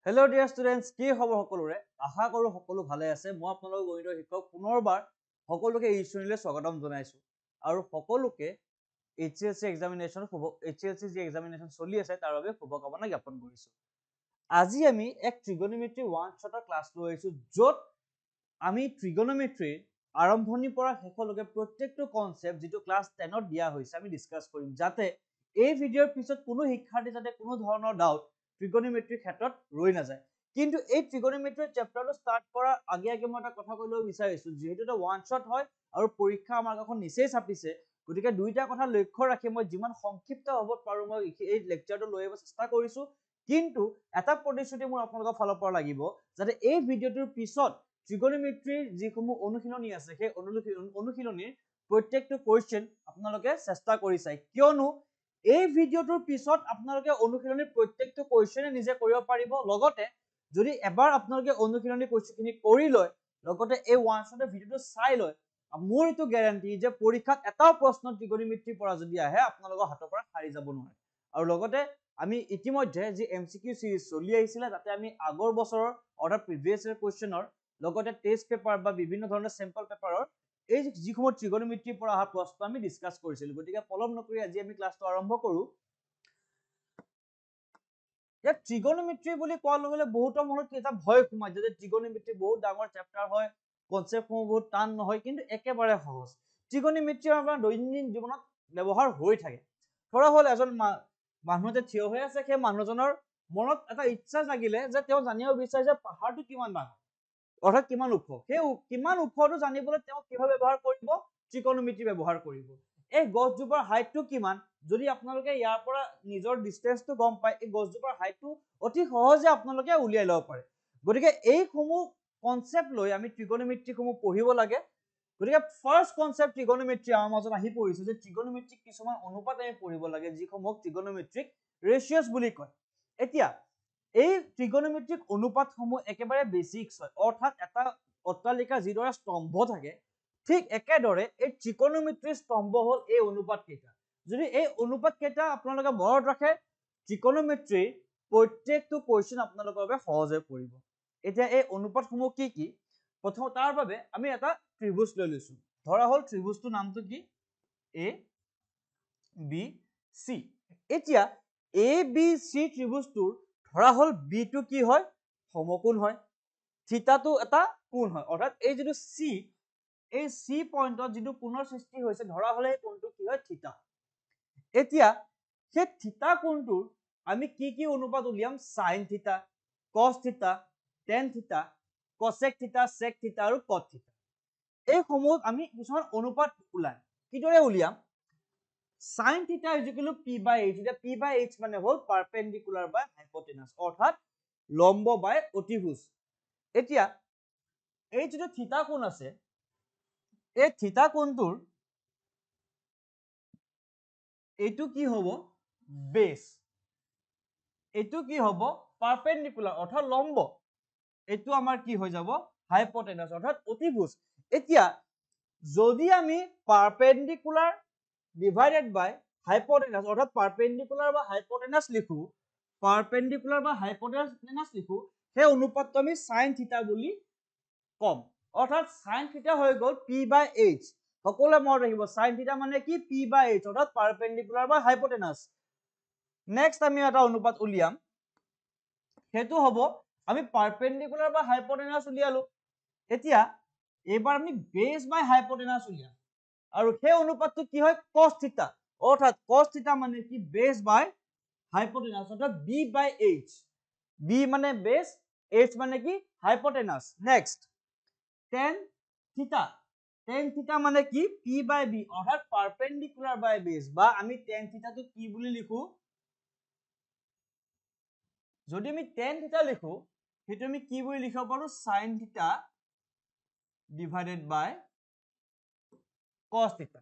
Hello dear students, কি খবৰ সকলোৰে আশা কৰো সকলো ভালে আছে মই আপোনালোকৰ গণিতৰ শিক্ষক পুনৰবাৰ সকলোকে এই শ্ৰেণীলৈ স্বাগতম জনাইছো আৰু সকলোকে HSC এক্সামিনেশ্যন HSC যি এক্সামিনেশ্যন চলি আছে তাৰ বাবে শুভকামনা জ্ঞাপন কৰিছো আজি আমি এক ট্ৰিগনোমেট্ৰি ওৱান শ্বটৰ ক্লাছ লৈ আহিছো য'ত আমি ট্ৰিগনোমেট্ৰি আৰম্ভণিৰ পৰা শেষলৈকে প্ৰত্যেকটো কনসেপ্ট যেটো ক্লাছ 10 ত দিয়া হৈছে আমি ডিসকাস কৰিম যাতে এই ভিডিঅ'ৰ পিছত কোনো শিক্ষাৰ্থী যাতে কোনো ধৰণৰ ডাউট ট্ৰিগনোমেট্ৰিৰ ক্ষেত্ৰত ৰৈ নাযায় কিন্তু এই ট্ৰিগনোমেট্ৰিৰ চেপ্টাৰটো স্টাৰ্ট কৰাৰ আগে মই এটা কথা কইলৈ বিচাৰিছো যেহেতু এটা ওৱান শ্বট হয় আৰু পৰীক্ষা আমাৰ কাখন নিচেই চাপিছে গতিকে দুইটা কথা লক্ষ্য ৰাখি মই যিমান সংক্ষিপ্ত হ'ব পাৰো মই এই লেকচাৰটো লৈ আহিব চেষ্টা কৰিছো কিন্তু এটা প্ৰতিশ্ৰুতি মোৰ আপোনালোকৰ ফালৰ পৰা লাগিব যাতে এই ভিডিঅ'টোৰ পিছত ট্ৰিগনোমেট্ৰিৰ যিসমূহ অনুশীলনী আছে সেই অনুশীলনীৰ প্ৰত্যেকটো কোৱেশ্চন আপোনালোকে চেষ্টা কৰি চাই কিয়নো এই ভিডিঅ'টোৰ পিছত আপোনালোকে অনুশীলনীৰ প্ৰত্যেকটো কোৱেশ্চনে নিজে কৰিব পাৰিব লগতে যদি এবাৰ আপোনালোকে অনুশীলনী কোৱেশ্চনখিনি কৰি লয় লগতে এই ওৱান শ্বটৰ ভিডিঅ'টো চাই লয় মোৰ এটো গ্যাৰান্টি যে পৰীক্ষাত এটাও প্ৰশ্ন ট্ৰিগনোমেট্ৰিৰ পৰা যদি আহে আপোনালোকৰ হাতৰ পৰা খাৰি যাব নহয় আৰু লগতে আমি ইতিমধ্যে যি এমসিকিউ সিৰিজ চলি আহিছিল তাতে আমি আগৰ বছৰৰ অৰ্থাৎ প্ৰিভিয়াস ইয়াৰ কোৱেশ্চনৰ লগতে টেষ্ট পেপাৰ বা বিভিন্ন ধৰণৰ স্যাম্পল পেপাৰৰ এই যিসমূহ ট্ৰিগনোমেট্ৰিৰ পৰা অহা প্ৰশ্ন আমি ডিসকাস কৰিছিল গতিকে পলম নকৰি আজি আমি ক্লাছটো আৰম্ভ কৰো या ট্ৰিগনোমেট্ৰি বুলি কোৱাৰ লগে লগে বহুতৰ মনত এটা ভয় সোমাই যে ট্ৰিগনোমেট্ৰি বহুত ডাঙৰ চেপ্টাৰ হয় কনসেপ্টসমূহ বহুত টান নহয় কিন্তু একেবাৰে সহজ ট্ৰিগনোমেট্ৰি আমাৰ দৈনন্দিন জীৱনত ব্যৱহাৰ হৈ থাকে ধৰা হল এজন মানুহ যে থিয় হৈ আছে সেই মানুহজনৰ মনত এটা ইচ্ছা জাগিলে যে তেওঁ জানিব বিচাৰে যে পাহাৰটো কিমান ডাঙৰ অৰ্থাৎ কিমান ওখ সেই কিমান ওখটো জানিবলৈ তেওঁ কিভাবে ব্যৱহাৰ কৰিব ট্ৰিগনোমেট্ৰি ব্যৱহাৰ কৰিব এই গছজোপাৰ হাইটটো কিমান যদি আপোনালোকে ইয়াৰ পৰা নিজৰ ডিসটেন্সটো গম পায় এই গছজোপাৰ হাইটটো অতি সহজে আপোনালোকে উলিয়াই লব পাৰে গতিকে এই সমূহ কনসেপ্ট লৈ আমি ট্ৰিগনোমেট্ৰি সমূহ পঢ়িব লাগে গতিকে ফাৰ্স্ট কনসেপ্ট ট্ৰিগনোমেট্ৰি আমাৰ মাজত আহি পৰিছে যে ট্ৰিগনোমেট্ৰিক কিছুমান অনুপাত আমি পঢ়িব লাগে যিসমূহ ট্ৰিগনোমেট্ৰিক ৰেশিওস বুলি কয় এতিয়া এই ট্ৰিগনোমেট্ৰিক অনুপাতসমূহ একেবাৰে বেসিক্স হয় অৰ্থাৎ এটা অট্টালিকা যিদৰে স্তম্ভ থাকে ঠিক একেদৰে এই ট্ৰিগনোমেট্ৰিৰ স্তম্ভ হল এই অনুপাত কেইটা যদি এই অনুপাত কেইটা আপোনালোকে মনত ৰাখে ট্ৰিগনোমেট্ৰিৰ প্ৰত্যেকটো কোৱেশ্চন আপোনালোকৰ বাবে সহজ হৈ পৰিব এতিয়া এই অনুপাতসমূহ কি প্ৰথম তাৰ বাবে আমি এটা ত্ৰিভুজ লৈ লৈছো ধৰা হল ত্ৰিভুজটোৰ নামটো কি এ বি সি এতিয়া এ বি সি ত্ৰিভুজটোৰ ধৰা হল বি টো কি হয় সমকোণ হয় থিতাটো এটা কোণ হয় অৰ্থাৎ এই যেটো সি এই সি পইণ্টত যেটো কোণৰ সৃষ্টি হৈছে ধৰা হলে এই কোণটো কি হয় থিতা এতিয়া সেই থিতা কোণটোৰ আমি কি অনুপাত উলিয়াম sin থিতা cos থিতা tan থিতা cosec থিতা sec থিতা আৰু cot থিতা এই সমূহ আমি কিছুমান অনুপাত উলাই কিদৰে উলিয়াম sin theta is equal to p by h এটা p by h মানে হল perpendicular by hypotenuse অৰ্থাৎ লম্ব বাই অতিভুজ এতিয়া এই যেটো থিতা কোণ আছে এই থিতা কোণটোৰ এইটো কি হ'ব বেস এইটো কি হ'ব perpendicular অৰ্থাৎ লম্ব এইটো আমাৰ কি হৈ যাব hypotenuse অৰ্থাৎ অতিভুজ এতিয়া যদি আমি perpendicular divided by hypotenuse অর্থাৎ perpendicular বা hypotenuse লিখো perpendicular বা hypotenuse লিখো সেই অনুপাতটো আমি sin থিতা বুলি কম অর্থাৎ sin থিতা হৈ গল p by h সকলে মনত ৰাখিব sin থিতা মানে কি p by h অর্থাৎ perpendicular বা hypotenuse নেক্সট আমি এটা অনুপাত উলিয়াম হেতু হ'ব আমি perpendicular বা hypotenuse উলিয়ালো এতিয়া এবাৰ আমি base by hypotenuse উলিয়াম আৰু সেই অনুপাতটো কি হয় cos থিতা অৰ্থাৎ cos থিতা মানে কি base by hypotenuse অৰ্থাৎ b by h b মানে base h মানে কি hypotenuse next tan theta মানে কি p by b অৰ্থাৎ perpendicular by base বা আমি tan theta টো কি বুলি লিখো যদি আমি tan theta লিখো হেতু আমি কি বুলি লিখিব পাৰো sin theta divided by cos theta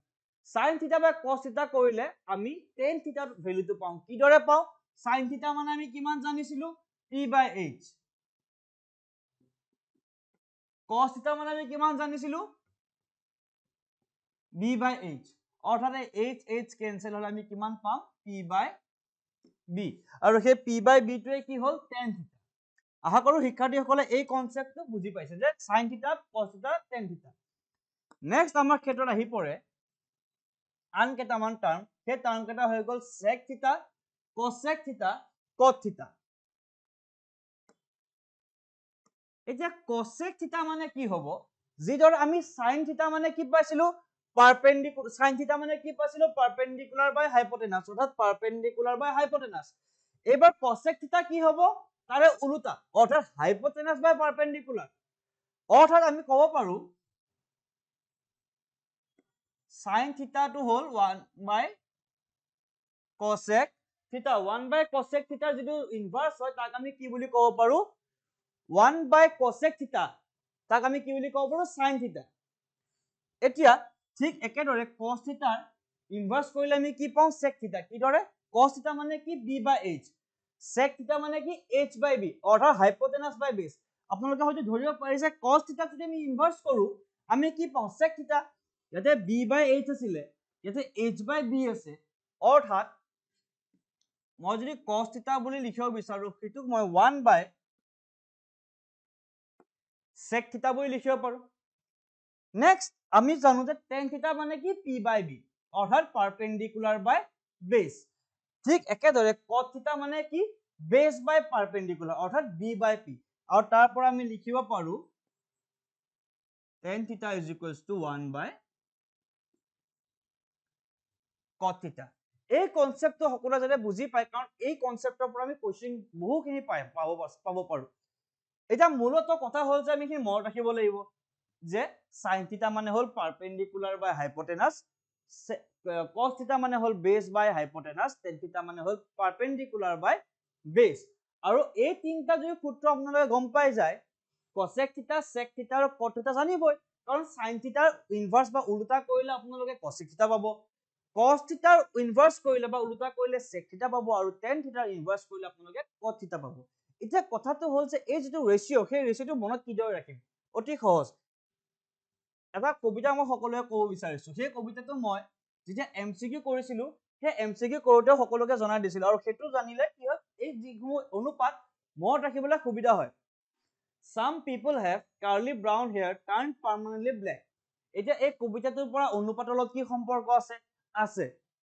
sin theta by cos theta কৰিলে আমি tan theta ভ্যালুটো পাম কি দৰে পাও sin theta মানে আমি কিমান জানিছিলো p by h cos theta মানে আমি কিমান জানিছিলো b by h অৰ্থাৎ h ক্যান্সেল হলে আমি কিমান পাম p by b আৰু সেই p by b টোৱে কি হল tan theta আশা কৰো শিক্ষাৰ্থীসকলে এই কনচেপ্টটো বুজি পাইছে যে sin থিটা cos থিটা tan থিটা। নেক্সট আমাৰ ক্ষেত্ৰত আহি পৰে আন কেইটামান টাৰ্ম, সেই টাৰ্ম কেইটা হৈ গ'ল sec থিটা, cosec থিটা, cot থিটা। এতিয়া cosec থিটা মানে কি হ'ব, যিদৰে আমি sin থিটা মানে কি পাইছিলো পাৰপেণ্ডিকুলাৰ, sin থিটা মানে কি পাইছিলো পাৰপেণ্ডিকুলাৰ বাই হাইপটেনাছ, অৰ্থাৎ পাৰপেণ্ডিকুলাৰ বাই হাইপটেনাছ। এইবাৰ cosec থিটা কি হ'ব তাৰে উলটা, অৰ্থাৎ হাইপটেনাছ বাই পাৰপেণ্ডিকুলাৰ। অৰ্থাৎ আমি ক'ব পাৰো sin থিটাটো হ'ল 1 বাই cosec থিটা। 1 বাই cosec থিটাৰ যিটো ইনভাৰ্স হয় তাক আমি কি বুলি ক'ব পাৰো 1 বাই cosec থিটা, তাক আমি কি বুলি ক'ব পাৰো sin থিটা। এতিয়া ঠিক একেদৰে cos থিটাৰ ইনভাৰ্স কৰিলে আমি কি পাওঁ sec থিটা। কিদৰে cos থিটা মানে কি b বাই h, sec থিটা মানে কি h বাই b, অৰ্থাৎ হাইপটেনাছ বাই বেছ। আপোনালোকে হয়তো ধৰিব পাৰিছে cos থিটা যদি আমি ইনভাৰ্স কৰো আমি কি পাওঁ sec থিটা। ইয়াতে b বাই h আছিলে, ইয়াতে h বাই b আছে, অৰ্থাৎ মই যদি cos থিটা বুলি লিখিব বিচাৰো সেইটোক মই 1 বাই sec থিটা বুলি লিখিব পাৰো। নেক্সট আমি জানো যে tan থিটা মানে কি p বাই b, অৰ্থাৎ পাৰপেণ্ডিকুলাৰ বাই বেছ। ঠিক একেদৰে cot থিটা মানে কি বেছ বাই পাৰপেণ্ডিকুলাৰ, অৰ্থাৎ b বাই p, আৰু তাৰ পৰা আমি লিখিব পাৰো tan theta is equals to 1 by cot theta. এই কনচেপ্টটো সকলোৱে যাতে বুজি পায়, কাৰণ এই কনচেপ্টৰ পৰা আমি কুৱেশ্যন বহুখিনি পাব পাৰো। এতিয়া মূলত কথা হ'ল যে আমি মনত ৰাখিব লাগিব যে sin থিটা মানে হ'ল পাৰপেণ্ডিকুলাৰ বাই হাইপটেনাছ, cos থিটা মানে হ'ল বেছ বাই হাইপটেনাছ, tan থিটা মানে হ'ল পাৰপেণ্ডিকুলাৰ বাই বেছ। আৰু এই তিনিটা যদি সূত্ৰ আপোনালোকে গম পাই যায়, cosec থিটা, sec থিটা আৰু cot থিটা জানিবই, কাৰণ sin থিটাৰ ইনভাৰ্স বা উল্টা কৰিলে আপোনালোকে cosec থিটা পাব, cos থিটাৰ ইনভাৰ্স কৰিলে বা উল্টা কৰিলে sec থিটা পাব, আৰু tan থিটাৰ ইনভাৰ্স কৰিলে আপোনালোকে cot থিটা পাব। এতিয়া কথাটো হ'ল যে এই যিটো ৰেচিঅ' সেই ৰেচিঅ'টো মনত কিদৰে ৰাখিম, অতি সহজ। এটা কবিতা মই সকলোৱে ক'ব বিচাৰিছো, সেই কবিতাটো মই যেতিয়া MCQ কৰিছিলো সেই MCQ কৰোঁতে সকলোকে জনাই দিছিলো, আৰু সেইটো জানিলে কি হয় এই যিসমূহ অনুপাত মনত ৰাখিবলৈ সুবিধা হয়। Some people have curly brown hair turned permanently black. এতিয়া এই কবিতাটোৰ পৰা অনুপাতৰ লগত কি সম্পৰ্ক আছে?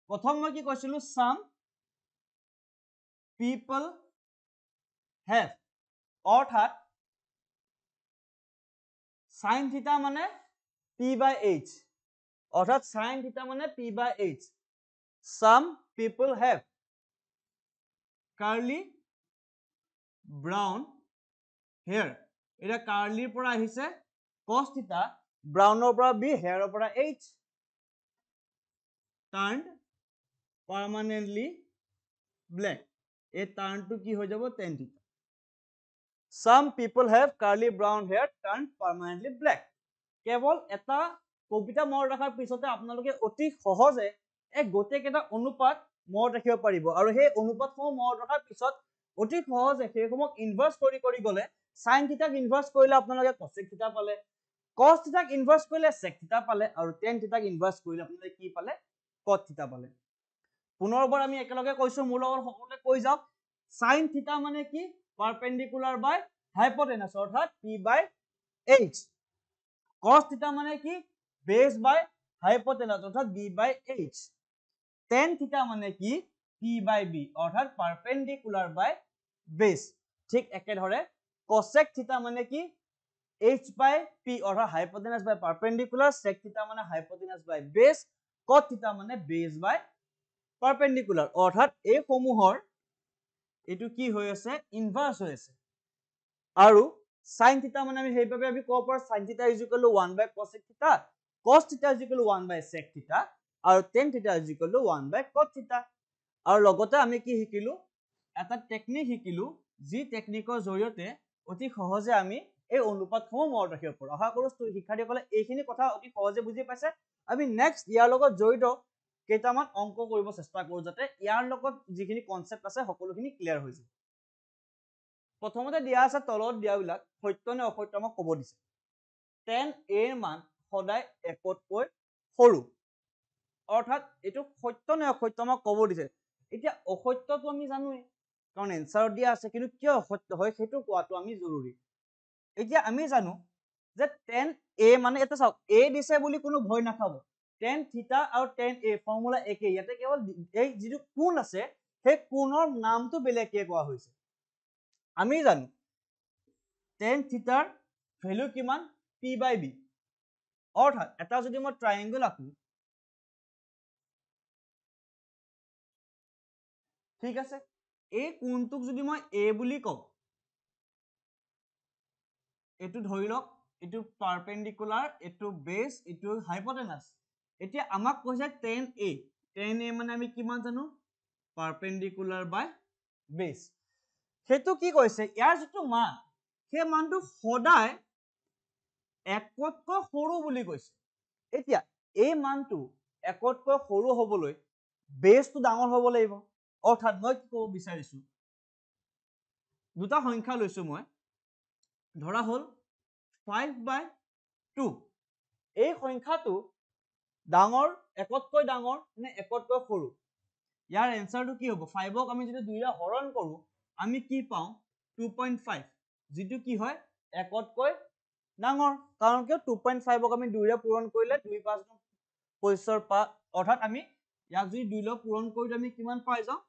প্ৰথম মই কি কৈছিলো, some people have, অৰ্থাৎ sin থিটা মানে p by h, অৰ্থাৎ sin থিটা মানে p by h। some people have curly brown hair, এটা কাৰ্লিৰ পৰা আহিছে cos থিটা, ব্ৰাউনৰ পৰা b, হেয়াৰৰ পৰা h, turned permanently black, এই টাৰ্ণটো কি হৈ যাব tan থিটা। some people have curly brown hair turned permanently black। কেৱল এটা কবিতা মনত ৰখাৰ পিছতে আপোনালোকে অতি সহজে এই গোটেইকেইটা অনুপাত মনত ৰাখিব পাৰিব, আৰু সেই অনুপাতসমূহ মনত ৰখাৰ পিছত অতি সহজে সেইসমূহক ইনভাৰ্স কৰি গ'লে sin থিটাক ইনভাৰ্স কৰিলে আপোনালোকে cosec থিটা পালে, cos থিটাক ইনভাৰ্স কৰিলে sec থিটা পালে, আৰু tan থিটাক ইনভাৰ্স কৰিলে আপোনালোকে কি পালে cot থিটা পালে। পুনৰবাৰ আমি একেলগে কৈছো, মোৰ লগত সকলোৱে কৈ যাওক, sin থিটা মানে কি পাৰপেণ্ডিকুলাৰ বাই হাইপটেনাছ, অৰ্থাৎ p বাই h। cos থিটা মানে কি বেছ বাই হাইপটেনাছ, অৰ্থাৎ b বাই h। tan থিটা মানে কি p বাই b, অৰ্থাৎ পাৰপেণ্ডিকুলাৰ বাই বেছ। ঠিক একেদৰে cosec থিটা মানে কি h বাই p, অৰ্থাৎ হাইপটেনাছ বাই পাৰপেণ্ডিকুলাৰ, sec থিটা মানে হাইপটেনাছ বাই বেছ, cot থিটা মানে বেছ বাই পাৰপেণ্ডিকুলাৰ, অৰ্থাৎ এই সমূহৰ এইটো কি হৈ আছে ইনভাৰ্স হৈ আছে। আৰু sin থিটা মানে আমি সেইভাবে আমি ক'ব পাৰো sin theta is equal to 1 by cosec theta, cos theta is equal to 1 by sec theta, আৰু tan theta is equal to 1 by cot theta. আৰু লগতে আমি কি শিকিলো, এটা টেকনিক শিকিলো, যি টেকনিকৰ জৰিয়তে অতি সহজে আমি এই অনুপাতসমূহ মনত ৰাখিব পাৰো। আশা কৰো শিক্ষাৰ্থীসকলে এইখিনি কথা অতি সহজে বুজি পাইছে। আমি নেক্সট ইয়াৰ লগত জড়িত কেইটামান অংক কৰিব চেষ্টা কৰো, যাতে ইয়াৰ লগত যিখিনি কনচেপ্ট আছে সকলোখিনি ক্লিয়াৰ হৈ যায়। প্ৰথমতে দিয়া আছে তলত দিয়াবিলাক সত্য নে অসত্য আমাক ক'ব দিছে। tan a ৰ মান সদায় 1তকৈ সৰু, অৰ্থাৎ এইটো সত্য নে অসত্য আমাক ক'ব দিছে। এতিয়া অসত্যটো আমি জানোৱেই, কাৰণ এনচাৰত দিয়া আছে, কিন্তু কিয় অসত্য হয় সেইটো কোৱাটো আমি জৰুৰী। এতিয়া আমি জানো যে tan a মানে এটা চাওক a দিছে বুলি কোনো ভয় নাখাব, tan থিটা আৰু tan a ফৰ্মুলা একেই, ইয়াতে কেৱল এই যিটো কোণ আছে সেই কোণৰ নামটো বেলেগকে কোৱা হৈছে। আমি জানো tan থিটাৰ ভেলু কিমান p/b, অৰ্থাৎ এটা যদি মই ট্ৰাইংগল আঁকো, ঠিক আছে, এই কোণটোক যদি মই a বুলি কওঁ, এইটো ধৰি লওক এইটো পাৰপেণ্ডিকুলাৰ, এইটো বেছ, এইটো হাইপটেনাছ। এতিয়া আমাক কৈছে tan a, tan a মানে আমি কিমান জানো পাৰপেণ্ডিকুলাৰ বাই বেছ। সেইটো কি কৈছে ইয়াৰ যিটো মান সেই মানটো সদায় একতকৈ সৰু বুলি কৈছে। এতিয়া এই মানটো একতকৈ সৰু হবলৈ বেছটো ডাঙৰ হ'ব লাগিব, অৰ্থাৎ মই কি ক'ব বিচাৰিছো, দুটা সংখ্যা লৈছো মই, ধৰা হ'ল 5/2, এই সংখ্যাটো ডাঙৰ, একতকৈ ডাঙৰ নে একতকৈ সৰু? ইয়াৰ এনচাৰটো কি হ'ব, 5ক আমি যদি 2ৰে হৰণ কৰো আমি কি পাওঁ 2.5, যিটো কি হয় একতকৈ ডাঙৰ, কাৰণ কিয় 2.5ক আমি 2ৰে পূৰণ কৰিলে 2 5 25, অৰ্থাৎ আমি ইয়াক যদি 2 লৈ পূৰণ কৰি আমি কিমান পাই যাওঁ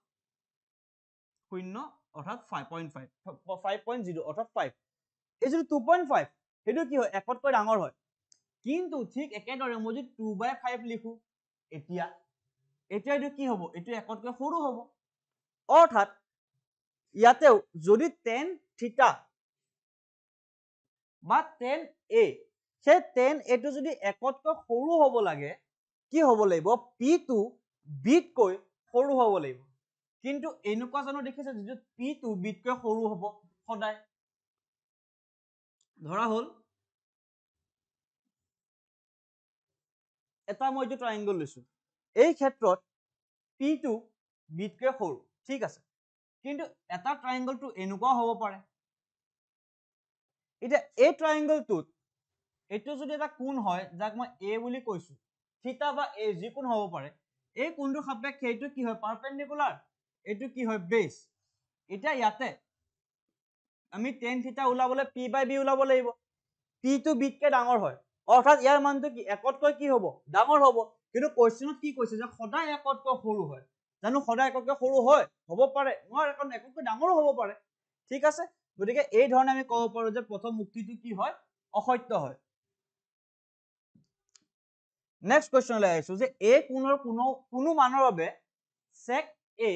0, অৰ্থাৎ 5.0 অৰ্থাৎ 5। এই যিটো 2.5 সেইটো কি হয় একতকৈ ডাঙৰ হয়, কিন্তু ঠিক একেদৰে মই যদি 2/5 লিখো, এতিয়া এইটো কি হ'ব, এইটো একতকৈ সৰু হ'ব। অৰ্থাৎ ইয়াতেও যদি tan থিটা বা tan a, সেই tan a টো যদি একতকৈ সৰু হ'ব লাগে, কি হ'ব লাগিব p2 bতকৈ সৰু হ'ব লাগিব। কিন্তু এনেকুৱা জানো দেখিছে যিটো p2 bতকৈ সৰু হ'ব সদায়? ধৰা হ'ল এটা মই এইটো ট্ৰাইংগল লৈছো, এই ক্ষেত্ৰত p2 bতকৈ সৰু, ঠিক আছে, কিন্তু এটা ট্ৰাইংগলটো এনেকুৱাও হ'ব পাৰে, এতিয়া এই ট্ৰাইংগলটোত এইটো যদি এটা কোণ হয় যাক মই a বুলি কৈছো, থিটা বা a যিকোনো হ'ব পাৰে, এই কোণটোৰ সাপেক্ষে এইটো কি হয় পাৰপেণ্ডিকুলাৰ, এইটো কি হয় বেছ। এতিয়া ইয়াতে আমি tan থিটা ওলাবলৈ p/b ওলাব লাগিব, p2 bতকৈ ডাঙৰ হয়, অৰ্থাৎ ইয়াৰ মানটো কি একতকৈ কি হ'ব ডাঙৰ হ'ব, কিন্তু কুৱেশ্যনত কি কৈছে যে সদায় একতকৈ সৰু হয়, জানো সদায় একতকৈ সৰু হয়, হ'ব পাৰে নোৱাৰে, কাৰণ একতকৈ ডাঙৰো হ'ব পাৰে, ঠিক আছে। গতিকে এই ধৰণে আমি ক'ব পাৰো যে প্ৰথম উক্তিটো কি হয় অসত্য হয়। নেক্সট কুৱেশ্যনলৈ আহিছো যে a কোণৰ কোনো মানৰ বাবে sec a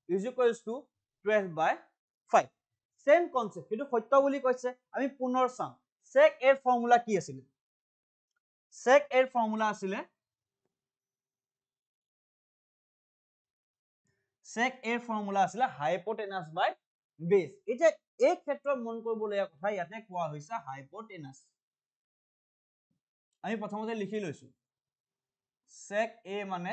is equals to 12/5, same concept, কিন্তু সত্য বুলি কৈছে। আমি পুনৰ চাম sec a ৰ ফৰ্মুলা কি আছিল, sec a ৰ ফৰ্মুলা আছিলে হাইপোটেনাছ বাই বেছ। এতিয়া এই ক্ষেত্ৰত মন কৰিবলগীয়া কথা, ইয়াতে কোৱা হৈছে হাইপোটেনাছ, আমি প্ৰথমতে লিখি লৈছো sec a মানে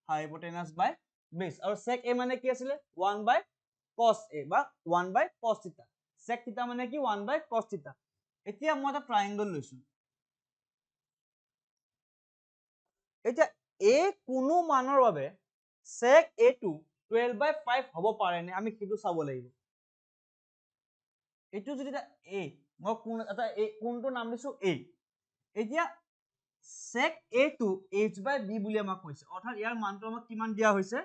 হাইপোটেনাছ বাই বেছ, আৰু sec a মানে কি আছিলে 1/cos a বা 1/cos থিটা, sec থিটা মানে কি 1/cos থিটা। এতিয়া মই এটা ট্ৰাইংগল লৈছো, এতিয়া a কোনো মানৰ বাবে sec a টো 12/5 হ'ব পাৰে নে আমি সেইটো চাব লাগিব। এইটো যদি এটা a, মই কোনটোৰ নাম দিছো a, এতিয়া sec a টো h/b বুলি আমাক কৈছে, অৰ্থাৎ ইয়াৰ মানটো আমাক কিমান দিয়া হৈছে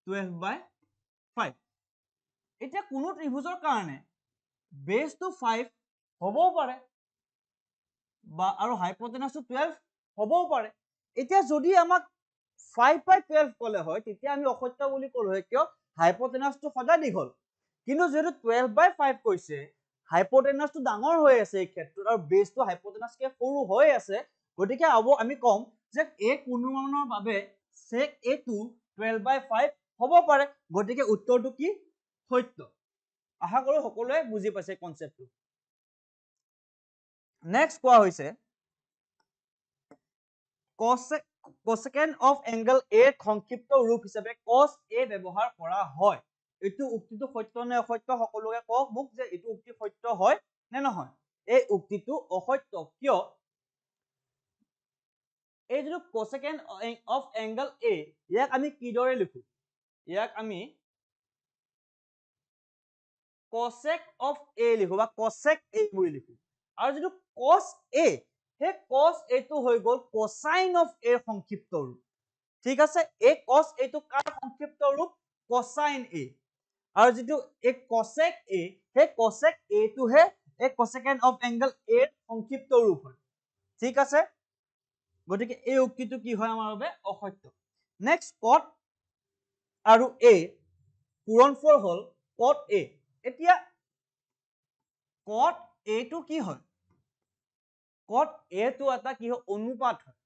12/5। এতিয়া কোনো ত্ৰিভুজৰ কাৰণে বেছটো 5 হ'বও পাৰে বা আৰু হাইপোটেনাছটো 12 হ'বও পাৰে। এতিয়া যদি আমাক 5/12 ক'লে হয় তেতিয়া আমি অসত্য বুলি ক'লো হয়, কিয় হাইপোটেনাছটো সদায় দীঘল, কিন্তু যেহেতু 12/5 কৈছে হাইপোটেনাছটো ডাঙৰ হৈ আছে এই ক্ষেত্ৰত আৰু বেছটো হাইপোটেনাছকে সৰু হৈ আছে, গতিকে আমি কম যে a কোনো মানৰ বাবে sec a টো 12/5 হ'ব পাৰে, গতিকে উত্তৰটো কি সত্য। আশা কৰো সকলোৱে বুজি পাইছে কনসেপ্টটো। নেক্সট কোৱা হৈছে cosecant of angle a সংক্ষিপ্ত ৰূপ হিচাপে cos a ব্যৱহাৰ কৰা হয়। এইটো উক্তিটো সত্য নে অসত্য সকলোকে কওক মোক যে এইটো উক্তি সত্য হয় নে নহয়। এই উক্তিটো অসত্য, কিয় এই যিটো cosecant of angle a ইয়াক আমি কিদৰে লিখো, ইয়াক আমি cosec of a লিখো বা cosec a বুলি লিখো আৰু যেটো cos a হে cos a টো হৈ গল cosine of a সংক্ষিপ্ত ৰূপ ঠিক আছে এই cos a টো কাৰ সংক্ষিপ্ত ৰূপ cosine a আৰু যেটো এই cosec a হে cosec a টো হে এই cosecant of angle a সংক্ষিপ্ত ৰূপ হয় ঠিক আছে গতিকে এই উক্তিটো কি হয় আমাৰ বাবে অসত্য নেক্সট cot আৰু a পূৰণফল হল cot a এতিয়া cot a টো কি হয় cot a টো এটা কি হয় অনুপাত হয়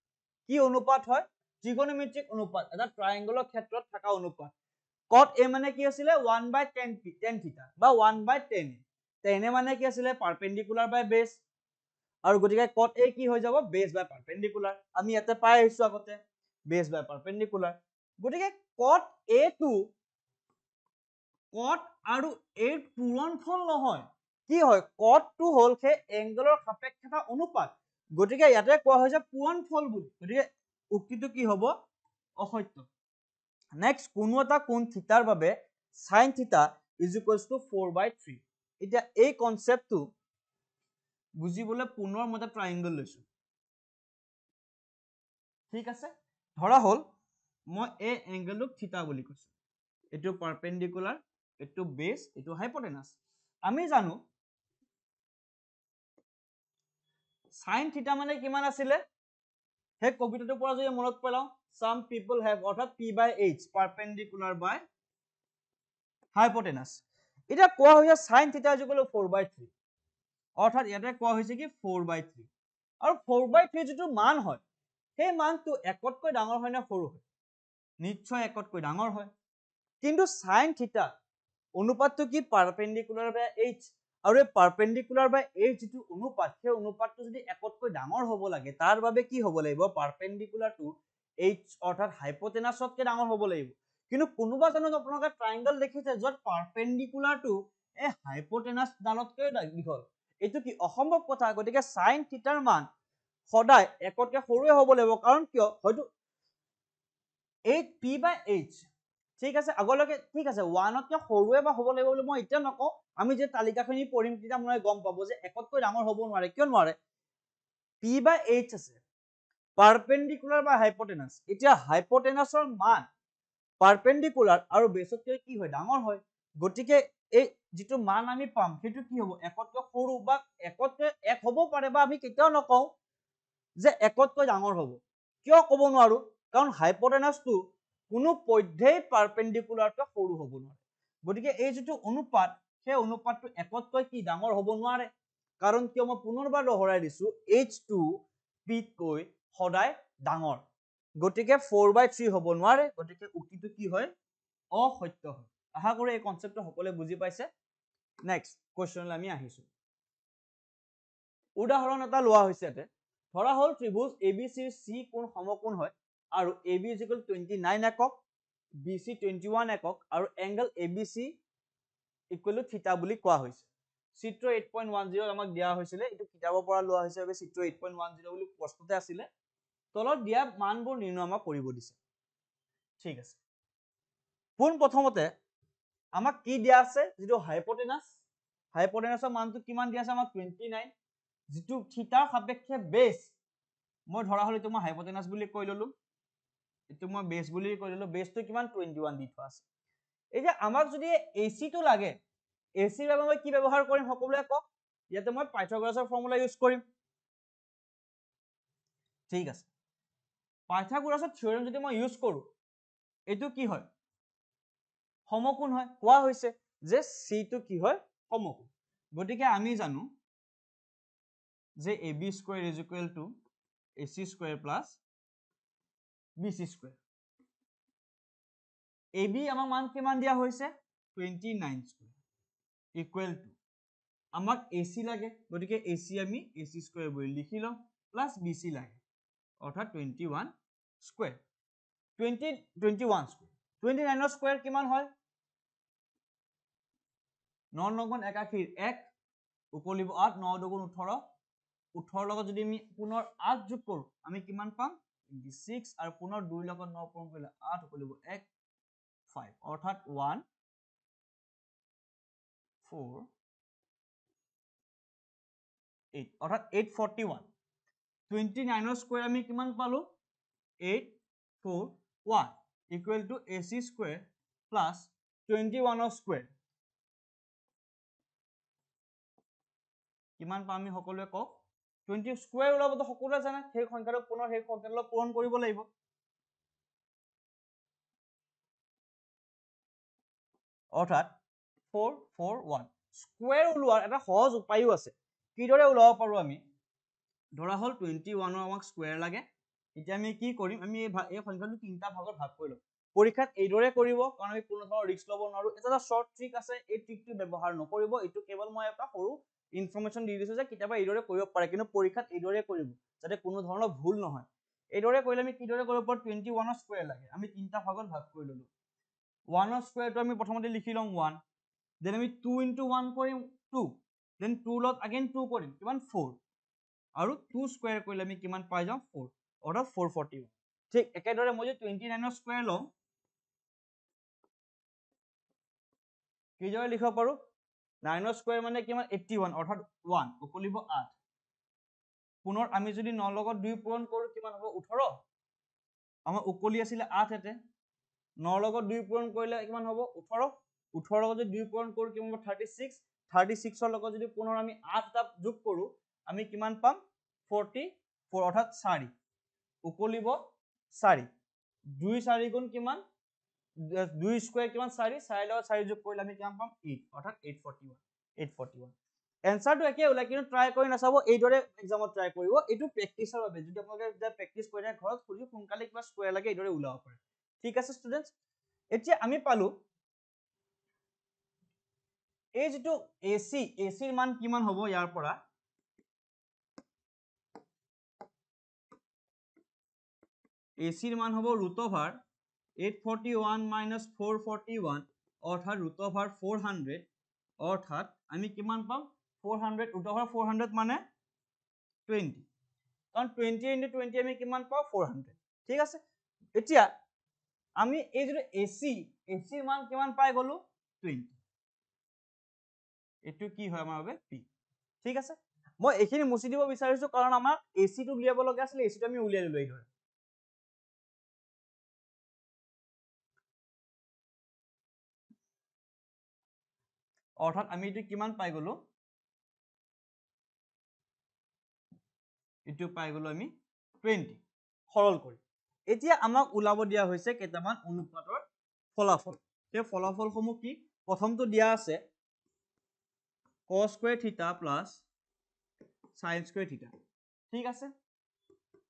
কি অনুপাত হয় trigonometric অনুপাত এটা ট্ৰায়াঙ্গলৰ ক্ষেত্ৰত থকা অনুপাত cot a মানে কি আছিল 1/10 theta বা 1/10 10 মানে কি আছিল perpendicular by base আৰু গতিকে cot a কি হৈ যাব base by perpendicular আমি ইয়াতে পাই আহিছো আগতে base by perpendicular গতিকে cot a টো cot আৰু a পূৰণফল নহয় কি হয় cot টো হল হে এংগলৰ সাপেক্ষে এটা অনুপাত গতিকে ইয়াতে কোৱা হৈছে পূৰণফল বুলি গতিকে উক্তিটো কি হ'ব অসত্য নেক্সট কোনো এটা কোণ থিটাৰ বাবে sin থিটা = 4/3 এতিয়া এই কনসেপ্টটো বুজিবলৈ পুনৰ মতে ট্ৰায়াঙ্গল লৈছো ঠিক আছে ধৰা হল মই এই এংগলটো থিটা বুলি কৈছো এটো পারপেন্ডিকুলার এটো বেস এটো হাইপোটেনাস আমি জানো sin থিটা মানে কিমান আছিলে হে কবিতাটোৰ পৰা যদি মনত পেলাও some people have অৰ্থাৎ p/h perpendicular by hypotenuse এটা কোৱা হৈছে sin থিটা = 4/3 অৰ্থাৎ ইয়াতে কোৱা হৈছে কি 4/3 আৰু 4/3 যেটো মান হয় সেই মানটো একতকৈ ডাঙৰ হয় না সৰু হয় নিশ্চয় একতকৈ ডাঙৰ হয় কিন্তু sin থিটা অনুপাতটো কি পাৰপেন্ডিকুলাৰ বাই h আৰু এই পাৰপেন্ডিকুলাৰ বাই h যেটো অনুপাত সেই অনুপাতটো যদি একতকৈ ডাঙৰ হ'ব লাগে তাৰ বাবে কি হ'ব লাগিব পাৰপেন্ডিকুলাৰ টু h অৰ্থাৎ হাইপোটেনাসতকৈ ডাঙৰ হ'ব লাগিব কিন্তু কোনোবা জানো আপোনালোকে ট্ৰায়াঙ্গল দেখিছে যত পাৰপেন্ডিকুলাৰ টু এই হাইপোটেনাস ডালতকৈ দীঘল এটো কি অসম্ভৱ কথা গতিকে sin থিটাৰ মান সদায় একতকৈ সৰুৱে হ'ব লাগিব কাৰণ কিয় হয়তো 8p/h ঠিক আছে আগলৈকে ঠিক আছে 1 তকৈ সৰুৱে বা হ'ব লাগিব বুলি মই এতিয়া নকওঁ আমি যে তালিকাখিনি পঢ়িম তেতিয়া মই গম পাব যে একতকৈ ডাঙৰ হ'ব নোৱাৰে কিয় নোৱাৰে p/h আছে পাৰপেন্ডিকুলাৰ বা হাইপোটেনাস এতিয়া হাইপোটেনাসৰ মান পাৰপেন্ডিকুলাৰ আৰু বেসতকৈ কি হয় ডাঙৰ হয় গতিকে এই যেটো মান আমি পাম সেইটো কি হ'ব একতকৈ সৰু বা একতকৈ এক হ'ব পাৰে বা আমি কেতিয়াও নকওঁ যে একতকৈ ডাঙৰ হ'ব কিয় ক'ব নোৱাৰো কাৰণ হাইপোটেনাসটো কোনো পধ্যেই পাৰপেন্ডিকুলাৰকৈ সৰু হ'ব নোৱাৰে গতিকে এই যেটো অনুপাত সেই অনুপাতটো একতকৈ কি ডাঙৰ হ'ব নোৱাৰে কাৰণ কিয় মই পুনৰবাৰ দহৰাই দিছো h2 p তকৈ সদায় ডাঙৰ গতিকে 4/3 হ'ব নোৱাৰে গতিকে উক্তিটো কি হয় অসত্য হয় আশা কৰো এই কনসেপ্টটো সকলোৱে বুজি পাইছে নেক্সট কোৱেশ্চনলৈ আমি আহিছো উদাহৰণ এটা লোৱা হৈছে ইয়াতে ধৰা হল ত্ৰিভুজ ABC C কোণ সমকোণ হয় আৰু AB = 29 একক BC 21 একক আৰু এংগল ABC = থিটা বুলি কোৱা হৈছে চিত্ৰ 8.10 আমাক দিয়া হৈছিল এটো কিতাবৰ পৰা লোৱা হৈছে আৰু চিত্ৰ 8.10 বুলি প্ৰশ্নতে আছিল তলত দিয়া মানবোৰ নিৰ্ণয় আমাক কৰিব দিছে ঠিক আছে পোন প্ৰথমতে আমাক কি দিয়া আছে যেটো হাইপোটেনাসৰ মানটো কিমান দিয়া আছে আমাক 29 যেটো থিটাৰ সাপেক্ষে বেস মই ধৰা হল এটো মই হাইপোটেনাস বুলি কৈ ললো এটো মই বেস বুলি কৈ ললো বেসটো কিমান 21 দি থোৱা আছে এতিয়া আমাক যদি AC টো লাগে AC ৰ বাবে মই কি ব্যৱহাৰ কৰিম সকলোৱে কক ইয়াতে মই পাইথাগোৰাছৰ ফৰ্মুলা ইউজ কৰিম ঠিক আছে পাইথাগোৰাছৰ থিওৰেম যদি মই ইউজ কৰো এটো কি হয় সমকোণ হয় কোৱা হৈছে যে C টো কি হয় সমকোণ গতিকে আমি জানো যে AB² = AC² + BC²। AB আমাৰ মান কিমান দিয়া হৈছে 29² equal to আমাক AC লাগে গতিকে AC আমি AC² বুলি লিখি লম প্লাস BC লাগে অৰ্থাৎ 21² 29ৰ স্কয়াৰ কিমান হয় 9 9 গুণ 81 1 উকলিব 8 9 2 গুণ 18 18 লগত যদি আমি পুনৰ 8 যোগ কৰো আমি কিমান পাম 26 আৰু পুনৰ 2 লগত 9 পূৰণ কৰিলে 8 উকলিব 1 5 অৰ্থাৎ 1 4 8 অৰ্থাৎ 841 29 স্কয়াৰ আমি কিমান পালো 841 equal to AC square plus 21 square কিমান পাম আমি সকলোৱে কক 20 স্কয়াৰ ওলাবতো সকলোৱে জানে সেই সংখ্যাটো পুনৰ সেই সংখ্যাটো পূৰণ কৰিব লাগিব অৰ্থাৎ 441 স্কয়াৰ ওলোৱাৰ এটা সহজ উপায়ও আছে কিদৰে ওলাব পাৰো আমি ধৰা হল 21 আমাক স্কয়াৰ লাগে এতিয়া আমি কি কৰিম আমি এই সংখ্যাটো তিনটা ভাগত ভাগ কৰি লম পৰীক্ষাত এইদৰে কৰিব কাৰণ আমি কোনো ধৰণৰ ৰিস্ক লব নোৱাৰো এটা শৰ্ট ট্ৰিক আছে এই ট্ৰিকটো ব্যৱহাৰ নকৰিব এইটো কেৱল মই এটা সৰু ইনফৰমেশন দি দিছো যে কিতাবা এইদৰে কৰিব পাৰে কিন্তু পৰীক্ষাত এইদৰে কৰিব যাতে কোনো ধৰণৰ ভুল নহয় এইদৰে কৰিলে আমি কিদৰে কৰিব পাৰো 21 স্কয়াৰ লাগে আমি তিনটা ভাগত ভাগ কৰি ললো 1 স্কয়াৰটো আমি প্ৰথমতে লিখি লম 1 দেন আমি 2 into 1 কৰিম 2 দেন 2 লগত again 2 কৰিম কিমান 4 আৰু 2 স্কয়াৰ কৰিলে আমি কিমান পাই যাম 4 অৰ্থাৎ 441 ঠিক একেদৰে মই যে 29 স্কয়াৰ লম কিদৰে লিখিব পাৰো 9 স্কয়াৰ মানে কিমান 81 অৰ্থাৎ 1 উকলিব 8 পুনৰ আমি যদি 9 লগত 2 পূৰণ কৰো কিমান হ'ব 18 আমাৰ উকলি আছিল 8 এতে 9 লগত 2 পূৰণ কৰিলে কিমান হ'ব 18 18 লগত যদি 2 পূৰণ কৰো কিমান হ'ব 36 36 ৰ লগত যদি পুনৰ আমি 8 টা যোগ কৰো আমি কিমান পাম 44 অৰ্থাৎ 4 উকলিব 4 2 4 গুণ কিমান 2 স্কয়াৰ কিমান 4 4 লগত 4 যোগ কৰিলে আমি কিমান পাম 8 অৰ্থাৎ 841 এনসাৰটো একে ওলাই কিন্তু ট্ৰাই কৰি নাচাব এইদৰে এক্সামত ট্ৰাই কৰিব এইটো প্ৰেক্টিছৰ বাবে যদি আপোনালোকে যে প্ৰেক্টিছ কৰি থাকে ঘৰত খুলি সোনকালে কিবা স্কয়াৰ লাগে এইদৰে ওলাব পাৰে ঠিক আছে ষ্টুডেন্টস এতিয়া আমি পালো এই যেটো AC ৰ মান কিমান হ'ব ইয়াৰ পৰা AC ৰ মান হ'ব √841 minus 441 অৰ্থাৎ √400 অৰ্থাৎ আমি কিমান পাম 400 √400 মানে 20 কাৰণ 20 into 20 আমি কিমান পাও 400 ঠিক আছে এতিয়া আমি এই যে AC ৰ মান কিমান পাই গলো 20 এটো কি হয় আমাৰ বাবে P ঠিক আছে মই এখিনি মুছি দিব বিচাৰিছো কাৰণ আমাৰ AC টো উলিয়াব লগা আছিল AC টো আমি উলিয়াই ললো এইদৰে অৰ্থাৎ আমি এটো কিমান পাই গলো এটো পাই গলো আমি 20 সৰল কৰি এতিয়া আমাক উলাব দিয়া হৈছে কেইটামান অনুপাতৰ ফলাফল সেই ফলাফলসমূহ কি প্ৰথমটো দিয়া আছে cos square theta plus sin square theta ঠিক আছে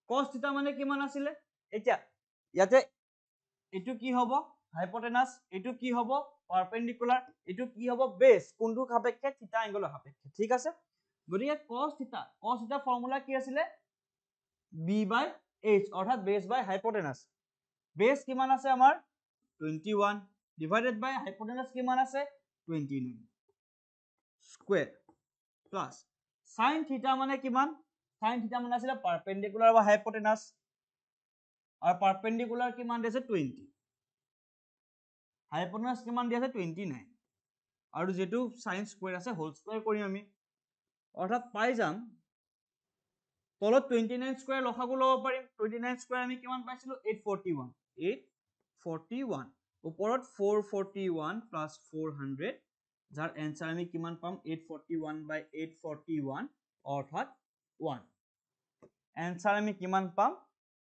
cos theta মানে কিমান আছিল এতিয়া ইয়াতে এটো কি হ'ব হাইপোটেনাস এটো কি হ'ব পারপেন্ডিকুলার এটো কি হ'ব বেস কোনটো সাপেক্ষে থিটা এংগলৰ সাপেক্ষে ঠিক আছে গতিকে cos theta ফৰ্মুলা কি আছিল b/h অৰ্থাৎ বেস বাই হাইপোটেনাস বেস কিমান আছে আমাৰ 21 ডিভাইডেড বাই হাইপোটেনাস কিমান আছে 29 স্কয়ার প্লাস sin theta মানে কিমান sin theta মানে আছিল পারপেন্ডিকুলার বা হাইপোটেনাস আৰু পাৰপেন্ডিকুলাৰ কিমান দিছে 20 হাইপোটেনাস কিমান দি আছে 29 আৰু যেটো sin স্কয়াৰ আছে হোল স্কয়াৰ কৰিম আমি অৰ্থাৎ পাই যাম তলত 29 স্কয়াৰ লসাগু লব পাৰিম 29 স্কয়াৰ আমি কিমান পাইছিলো 841 ওপৰত 441 plus 400 যাৰ এনসাৰ আমি কিমান পাম 841/841 অৰ্থাৎ 1 এনসাৰ আমি কিমান পাম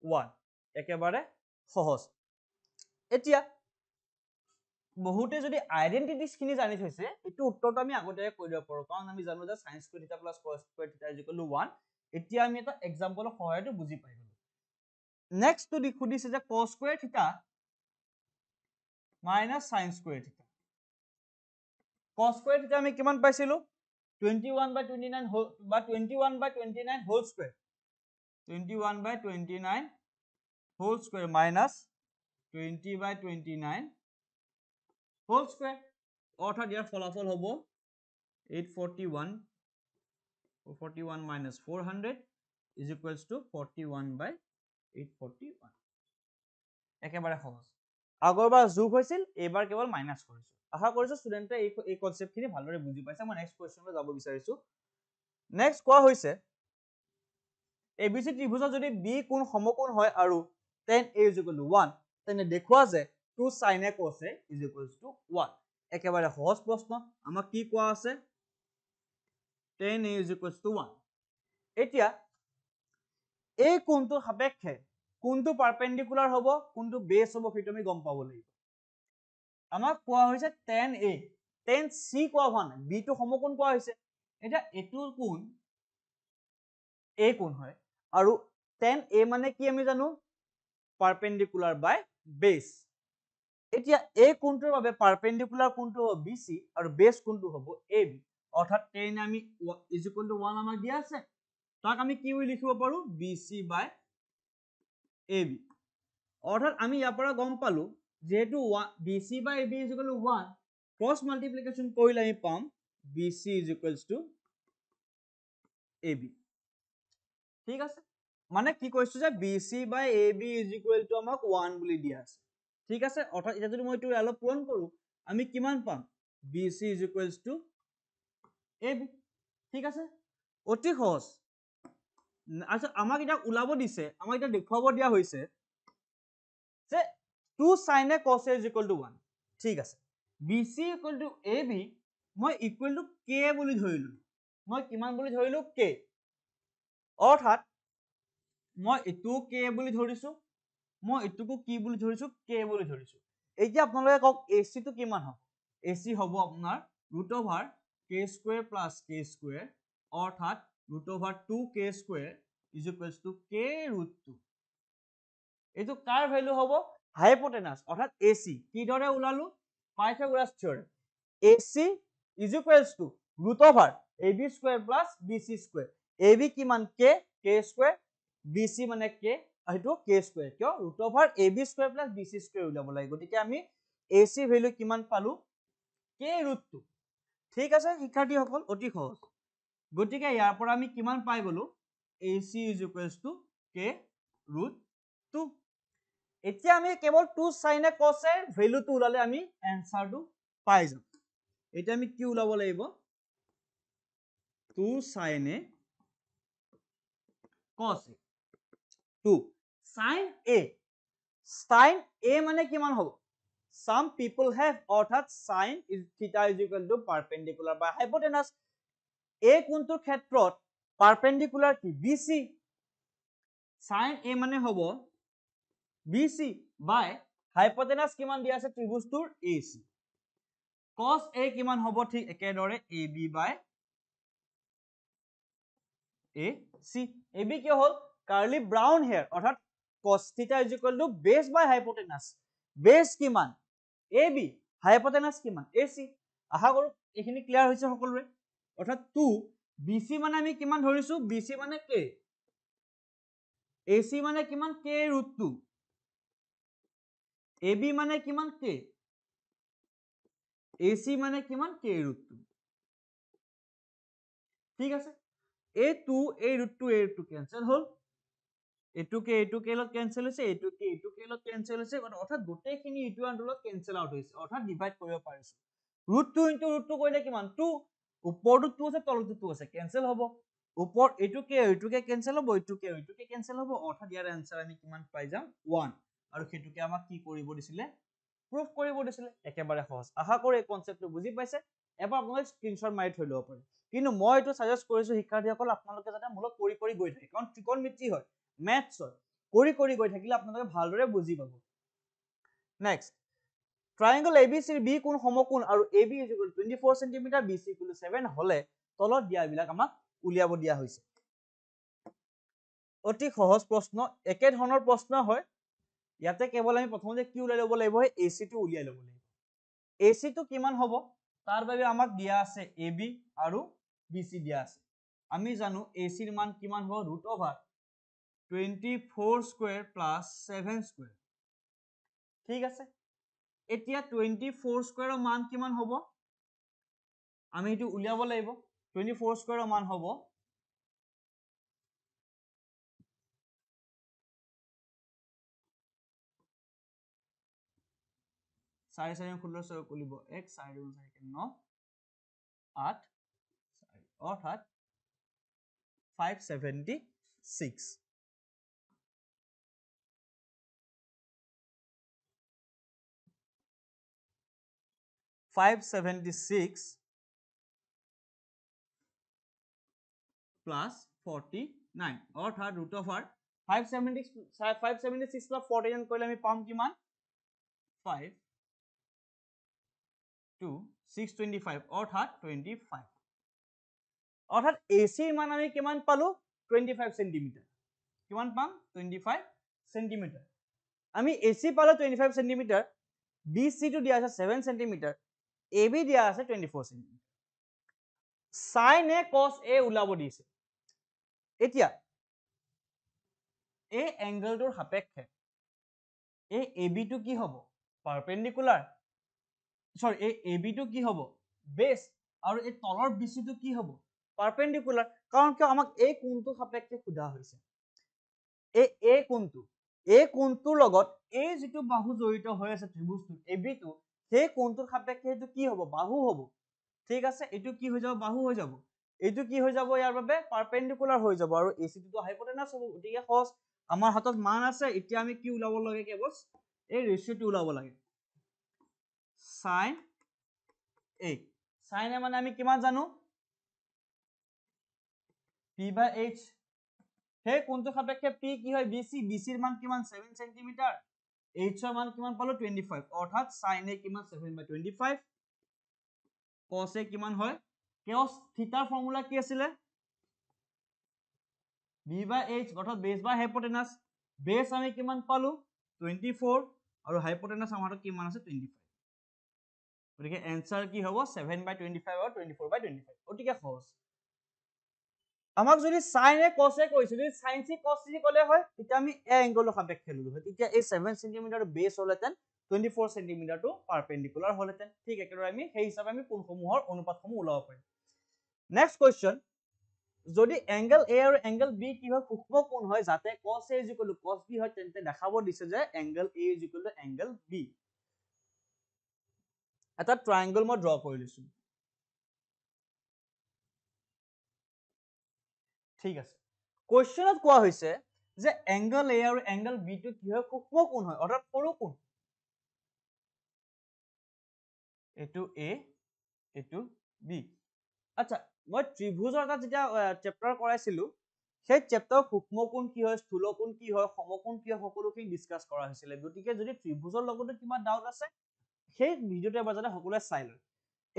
1 একেবাৰে সহজ এতিয়া বহুতে যদি আইডেন্টিটিজ খিনি জানি থৈছে এটো উত্তৰটো আমি আগতেই কৈ দিব পাৰো কাৰণ আমি জানো যে sin square theta plus cos square theta is equal to 1 এতিয়া আমি এটা এক্সাম্পলৰ সহায়তে বুজি পাই গলো নেক্সট তো লিখুদিছে যে cos square theta minus sin square theta cos square theta আমি কিমান পাইছিলো 21/29 বা 21/29 whole square 21/29 whole square minus 20/29 whole square অৰ্থাৎ ইয়াৰ ফলাফল হ'ব 841 minus 400 is equals to 41/841 একেবাৰে সহজ আগৰবাৰ যোগ হৈছিল, এইবাৰ কেৱল মাইনাছ কৰিছো। আশা কৰিছো ষ্টুডেণ্টে এই কনচেপ্টখিনি ভালদৰে বুজি পাইছে। মই নেক্সট কুৱেশ্যনলৈ যাব বিচাৰিছো। নেক্সট কোৱা হৈছে ABC ত্ৰিভুজৰ যদি B কোণ সমকোণ হয় আৰু tan A = 1, তেনে দেখুওৱা যে 2 sin A cos A = 1। একেবাৰে সহজ প্ৰশ্ন। আমাক কি কোৱা আছে? tan A = 1। এতিয়া এই কোণটোৰ সাপেক্ষে কোনটো পাৰপেণ্ডিকুলাৰ হ'ব, কোনটো বেছ হ'ব, সেইটো আমি গম পাব লাগিব। আমাক কোৱা হৈছে tan A, tan C কোৱা হোৱা নাই, B টো সমকোণ কোৱা হৈছে। এতিয়া এইটোৰ কোণ A কোণ হয় আৰু tan A মানে কি আমি জানো? পাৰপেণ্ডিকুলাৰ বাই বেছ। এতিয়া এই কোণটোৰ বাবে পাৰপেণ্ডিকুলাৰ কোণটো হ'ব BC আৰু বেছ কোণটো হ'ব AB। অৰ্থাৎ tan আমি = 1 আমাক দিয়া আছে, তাক আমি কি বুলি লিখিব পাৰো? BC বাই AB। অৰ্থাৎ আমি ইয়াৰ পৰা গম পালো যেহেতু BC বাই AB = 1, ক্ৰছ মাল্টিপ্লিকেশ্যন কৰিলে আমি পাম BC = AB। ঠিক আছে, মানে কি কৈছো যে BC বাই AB = আমাক 1 বুলি দিয়া আছে। ঠিক আছে, অৰ্থাৎ এতিয়া যদি মই এইটো অলপ পূৰণ কৰো, আমি কিমান পাম? BC = AB। ঠিক আছে, অতি সহজ। আচ্ছা, আমাক এতিয়া ওলাব দিছে, আমাক এতিয়া দেখুৱাব দিয়া হৈছে যে 2 sin A cos A = 1। ঠিক আছে, BC = AB মই ইকুৱেল টু K বুলি ধৰিলো। মই কিমান বুলি ধৰিলো? K। অৰ্থাৎ মই এইটো K বুলি ধৰিছো, মই এইটোকো কি বুলি ধৰিছো? K বুলি ধৰিছো। এতিয়া আপোনালোকে কওক AC টো কিমান হ'ব? AC হ'ব আপোনাৰ √k² + k², অৰ্থাৎ √2k² = k√2। এইটো কাৰ ভ্যালু হ'ব? হাইপোটেনাস, অৰ্থাৎ AC। কিদৰে ওলালো? Pythagoras theorem. AC = √AB² + BC²। AB কিমান? K, k², BC মানে K, সেইটো k²। কিয়? √AB² + BC² উলিয়াব লাগে। গতিকে আমি AC ভ্যালু কিমান পালো? k√2। ঠিক আছে শিক্ষাৰ্থীসকল, অতি সহজ। গতিকে ইয়াৰ পৰা আমি কিমান পাই গলো? AC = k√2। এতিয়া আমি কেৱল 2 sin A cos A ভ্যালুটো ওলালে আমি এনসাৰটো পাই যাম। এতিয়া আমি কি ওলাব লাগিব? 2 sin A cos A। 2 sin A, sin A মানে কিমান হ'ব? Some people have, অৰ্থাৎ sin theta = perpendicular by hypotenuse। এই কোণটোৰ ক্ষেত্ৰত পাৰপেণ্ডিকুলাৰ কি? BC। sin A মানে হ'ব BC বাই হাইপোটেনাস কিমান দিয়া আছে ত্ৰিভুজটোৰ? AC। cos A কিমান হ'ব? ঠিক একেদৰে AB বাই AC। AB কি হ'ল? কাৰ্লি ব্ৰাউন হেয়াৰ, অৰ্থাৎ cos theta = বেছ বাই হাইপোটেনাস। বেছ কিমান? AB, হাইপোটেনাস কিমান? AC। আশা কৰো এইখিনি ক্লিয়াৰ হৈছে সকলোৰে। অৰ্থাৎ 2 BC মানে আমি কিমান ধৰিছো? BC মানে K, AC মানে কিমান? k√2, AB মানে কিমান? K, AC মানে কিমান? k√2। ঠিক আছে, এই 2 এই √2 কেনসেল হ'ল, এইটোকে লগত কেনসেল হৈছে, এইটোকে লগত কেনসেল হৈছে, অৰ্থাৎ গোটেইখিনি ইটো আনটোলত কেনসেল আউট হৈছে, অৰ্থাৎ ডিভাইড কৰিব পাৰিছো। √2 × √2 কৰিলে কিমান? 2। ওপৰটো 2 আছে, তলটো 2 আছে, কেনসেল হ'ব। ওপৰ এইটোকে কেনসেল হ'ব, এইটোকে কেনসেল হ'ব, অৰ্থাৎ ইয়াৰ আনসাৰ আমি কিমান পাই যাম? 1। আৰু সেইটোকে আমাক কি কৰিব দিছিলে? প্ৰুফ কৰিব দিছিলে। একেবাৰে সহজ। আশা কৰো এই কনসেপ্টটো বুজি পাইছে। এবাৰ আপোনালোকে স্ক্ৰীনশ্বট মাৰি থৈ ল'ব পাৰে। কিন্তু মই এইটো সাজেষ্ট কৰিছো শিক্ষাৰ্থীসকল আপোনালোকে যাতে মূলত কৰি গৈ থাকে, কাৰণ ত্ৰিকোণমিতি হয়, মেথছ হয়, কৰি গৈ থাকিলে আপোনালোকে ভালদৰে বুজি পাব। নেক্সট, ট্ৰায়াঙ্গল ABCৰ B কোণ সমকোণ আৰু AB = 24 cm, BC = 7 হলে তলত দিয়াবিলাক আমাক উলিয়াব দিয়া হৈছে। অতি সহজ প্ৰশ্ন, একে ধৰণৰ প্ৰশ্ন হয়। ইয়াতে কেৱল আমি প্ৰথমতে কি উলাই ল'ব লাগিব? AC টো উলিয়াই ল'ব লাগিব। AC টো কিমান হ'ব? তাৰ বাবে আমাক দিয়া আছে AB আৰু BC দিয়া আছে। আমি জানো AC ৰ মান কিমান হ'ব? √24² + 7²। ঠিক আছে, এতিয়া 24² ৰ মান কিমান হ'ব? আমি এইটো উলিয়াব লাগিব। 24² ৰ মান হ'ব 4 4 16 6 কুলিব 1 4 2 4 9 8 4 অৰ্থাৎ 576 576 plus 49 অৰ্থাৎ root over 576 plus 49 কৰিলে আমি পাম কিমান 5 2 625 অৰ্থাৎ 25 অৰ্থাৎ AC মান আমি কিমান পালো 25 সেন্টিমিটাৰ কিমান পাম 25 সেন্টিমিটাৰ আমি AC পালো 25 সেন্টিমিটাৰ BC টো দিয়া আছে 7 সেন্টিমিটাৰ AB দিয়া আছে 24 centimetre sin A cos A ওলাব দিছে এতিয়া এই এংগলটোৰ সাপেক্ষে এই AB টো কি হ'ব পাৰপেন্ডিকুলাৰ সৰি এই AB টো কি হ'ব বেস আৰু এই তলৰ BC টো কি হ'ব পাৰপেন্ডিকুলাৰ কাৰণ কি আমাক এই কোণটো সাপেক্ষে খুদা হৈছে এই কোণটোৰ লগত এই যেটো বাহু জড়িত হৈ আছে ত্ৰিভুজটো AB টো সেই কোণটোৰ সাপেক্ষে এটো কি হ'ব বাহু হ'ব ঠিক আছে এটো কি হৈ যাব বাহু হৈ যাব এটো কি হৈ যাব ইয়াৰ বাবে পাৰপেন্ডিকুলাৰ হৈ যাব আৰু AC টো হাইপোটেনাস হ'ব গতিকে সহজ আমাৰ হাতত মান আছে এতিয়া আমি কি উলাব লাগে কেৱল এই ৰেশিওটো উলাব লাগে sin A sin A মানে আমি কিমান জানো P/H সেই কোণটোৰ সাপেক্ষে P কি হয় BC BC ৰ মান কিমান 7 সেন্টিমিটাৰ H ৰ মান কিমান পালো 25 অৰ্থাৎ sin A কিমান 7/25 cos A কিমান হয় cos থিটাৰ ফৰ্মুলা কি আছিল B/H অৰ্থাৎ বেস বাই হাইপোটেনাস বেস আমি কিমান পালো 24 আৰু হাইপোটেনাস আমাৰ কিমান আছে 25 গতিকে आंसर কি হ'ব 7/25 আৰু 24/25 অতিকে সহজ আমাক যদি sin A cos A কৈছে যদি sin C cos C কলে হয় তেতিয়া আমি এই এংগলৰ সাপেক্ষে ললো হয় তেতিয়া এই 7 সেন্টিমিটাৰ বেস হলতেন 24 সেন্টিমিটাৰ টু পাৰপেন্ডিকুলাৰ হলতেন ঠিক একেদৰে আমি সেই হিচাপে আমি কোণসমূহৰ অনুপাতসমূহ উলাব পাৰিম নেক্সট কোৱেশ্চন যদি এংগল A আৰু এংগল B কি হয় সূক্ষ্ম কোণ হয় যাতে cos A cos B হয় তেন্তে দেখাব দিছে যে এংগল A এংগল B এটা ট্ৰায়াঙ্গল মই ড্ৰ কৰি লৈছো ঠিক আছে কোৱেশ্চনত কোৱা হৈছে যে এংগল A আৰু এংগল B টো কি হয় সূক্ষ্ম কোণ হয় অৰ্থাৎ সৰু কোণ এটো A এটো B আচ্ছা মই ত্ৰিভুজৰ এটা যেতিয়া চেপ্টাৰ কৰাইছিলো সেই চেপ্টাৰ সূক্ষ্ম কোণ কি হয় স্থূল কোণ কি হয় সমকোণ কি হয় সকলোখিনি ডিসকাস কৰা হৈছিল গতিকে যদি ত্ৰিভুজৰ লগতো কিবা ডাউট আছে সেই ভিডিওটো এবাৰ সকলোৱে চাই লয়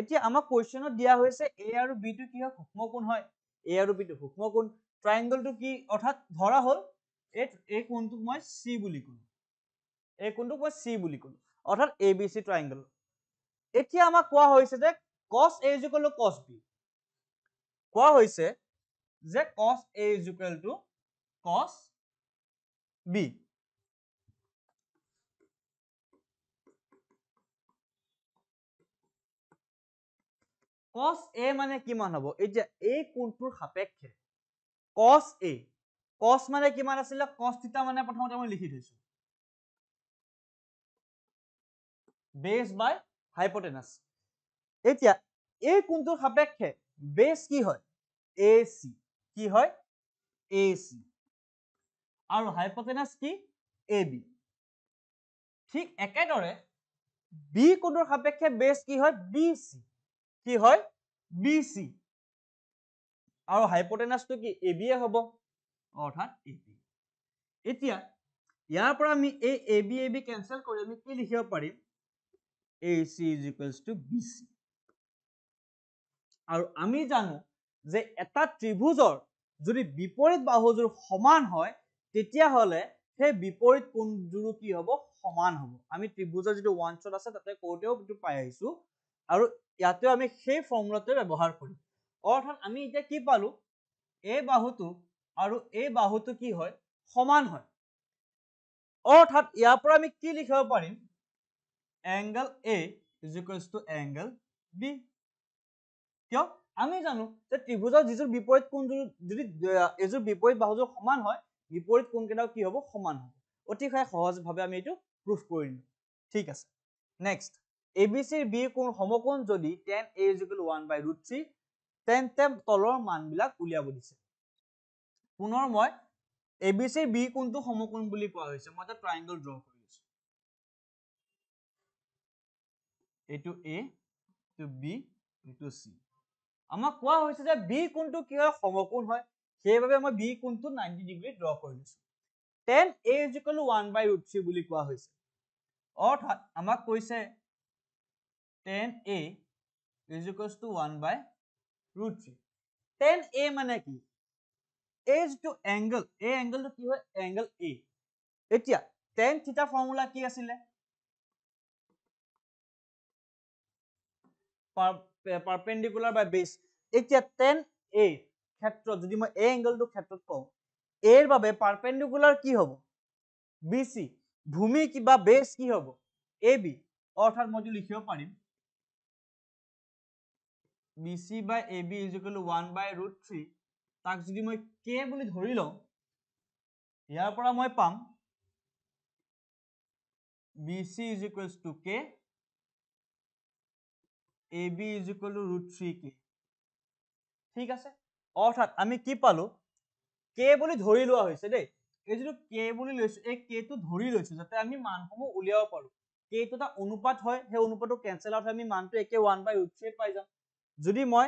এতিয়া আমাক কোৱেশ্চনত দিয়া হৈছে A আৰু B টো কি হয় সূক্ষ্ম কোণ হয় A আৰু B টো সূক্ষ্ম কোণ ট্ৰায়াঙ্গলটো কি অৰ্থাৎ ধৰা হল এই কোণটোক মই C বুলি কলো এই কোণটোক মই C বুলি কলো অৰ্থাৎ ABC ট্ৰায়াঙ্গল এতিয়া আমাক কোৱা হৈছে যে cos A cos B কোৱা হৈছে যে cos A cos B cos A মানে কিমান হ'ব এতিয়া এই কোণটোৰ সাপেক্ষে cos A cos মানে কিমান আছিল cos থিটা মানে প্ৰথমতে মই লিখি থৈছো বেস বাই হাইপোটেনাস এতিয়া এই কোণটোৰ সাপেক্ষে বেস কি হয় AC কি হয় AC আৰু হাইপোটেনাস কি AB ঠিক একেদৰে B কোণৰ সাপেক্ষে বেস কি হয় BC কি হয় BC আৰু হাইপোটেনাসটো কি AB এ হ'ব অৰ্থাৎ AB এতিয়া ইয়াৰ পৰা আমি এই AB ক্যান্সেল কৰি আমি কি লিখিব পাৰিম AC BC আৰু আমি জানো যে এটা ত্ৰিভুজৰ যদি বিপৰীত বাহুযোৰ সমান হয় তেতিয়া হলে সেই বিপৰীত কোণযোৰো কি হ'ব সমান হ'ব আমি ত্ৰিভুজৰ যেটো ওৱান শট আছে তাতে কোটেও এটো পাই আহিছো আৰু ইয়াতে আমি সেই ফৰ্মুলাটো ব্যৱহাৰ কৰিম অৰ্থাৎ আমি এতিয়া কি পালো এই বাহুটো আৰু এই বাহুটো কি হয় সমান হয় অৰ্থাৎ ইয়াৰ পৰা আমি কি লিখিব পাৰিম angle A angle B কিয় আমি জানো যে ত্ৰিভুজৰ যিযোৰ বিপৰীত কোণযোৰ যদি এযোৰ বিপৰীত বাহুযোৰ সমান হয় বিপৰীত কোণকেইটাও কি হ'ব সমান হ'ব অতি সহজভাৱে আমি এটো প্ৰুফ কৰিম ঠিক আছে নেক্সট ABCৰ B কোণ সমকোণ যদি tan A = 1/√3 তেন্তে তলৰ মানবিলাক উলিয়াব দিছে। পুনৰ মই ABCৰ B কোণটো সমকোণ বুলি কোৱা হৈছে, মই এটা ট্ৰায়াঙ্গল ড্ৰ কৰি আছো। এইটো A, এইটো B, এইটো C। আমাক কোৱা হৈছে যে B কোণটো কি হয়, সমকোণ হয়, সেইবাবে মই B কোণটো 90 ডিগ্ৰী ড্ৰ কৰি লৈছো। tan A = 1/√3 বুলি কোৱা হৈছে, অৰ্থাৎ আমাক কৈছে tan A = 1/√3। tan A মানে কি? A যিটো এংগল, এই এংগলটো কি হয়, এংগল A। এতিয়া tan থিটা ফৰ্মুলা কি আছিলে? পাৰপেণ্ডিকুলাৰ বাই বেছ। এতিয়া tan A ক্ষেত্ৰত যদি মই এই এংগলটো ক্ষেত্ৰত কওঁ, এৰ বাবে পাৰপেণ্ডিকুলাৰ কি হ'ব? BC। ভূমি কিবা বেছ কি হ'ব? AB। অৰ্থাৎ মই লিখিব পাৰিম BC by AB = 1/√3। তাক যদি মই K বুলি ধৰি লওঁ, ইয়াৰ পৰা মই পাম BC = K, AB = √3K। ঠিক আছে, অৰ্থাৎ আমি কি পালো? K বুলি ধৰি লোৱা হৈছে দেই। এই যিটো K বুলি লৈছো, এই K টো ধৰি লৈছো যাতে আমি মানসমূহ উলিয়াব পাৰো। K টো এটা অনুপাত হয়, সেই অনুপাতটো কেনচেল আউট হয়, আমি মানটো একে 1/√3 পাই যাম। যদি মই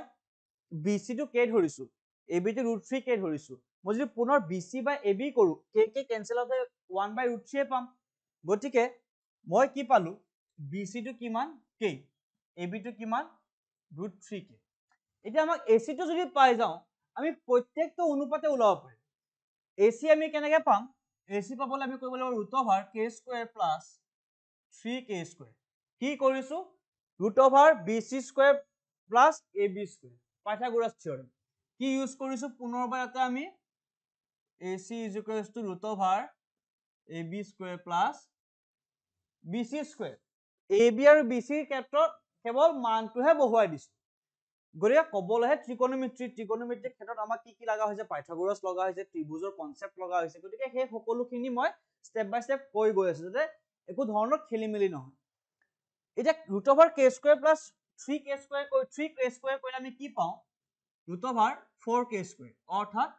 BC টো K ধৰিছো, AB টো √3K ধৰিছো, মই যদি পুনৰ BC by AB কৰো, K কেনচেল আউট হয় 1/√3 পাম। গতিকে মই কি পালো? BC টো কিমান? K, AB টো কিমান? √3K। এতিয়া আমাক AC টো যদি পাই যাওঁ, আমি প্ৰত্যেকটো অনুপাতে ওলাব পাৰিম। AC আমি কেনেকৈ পাম? AC পাবলৈ আমি কৰিব লাগিব √k² + 3k²। কি কৰিছো? √BC² + AB², Pythagoras থিয়ৰম। কি ইউজ কৰিছো? পুনৰবাৰ ইয়াতে আমি AC = √AB² + BC²। AB আৰু BCৰ ক্ষেত্ৰত কেৱল মানটোহে বহুৱাই দিছো। গতিকে ক'বলৈহে ত্ৰিকোণমিতিৰ ক্ষেত্ৰত আমাক কি লগা হৈছে? পাইথাগোৰাছ লগা হৈছে, ত্ৰিভুজৰ কনচেপ্ট লগা হৈছে। গতিকে সেই সকলোখিনি মই ষ্টেপ বাই ষ্টেপ কৈ গৈ আছো যাতে একো ধৰণৰ খেলি মেলি নহয়। এতিয়া √k² + 3k² কৰিলে আমি কি পাওঁ? √4k², অৰ্থাৎ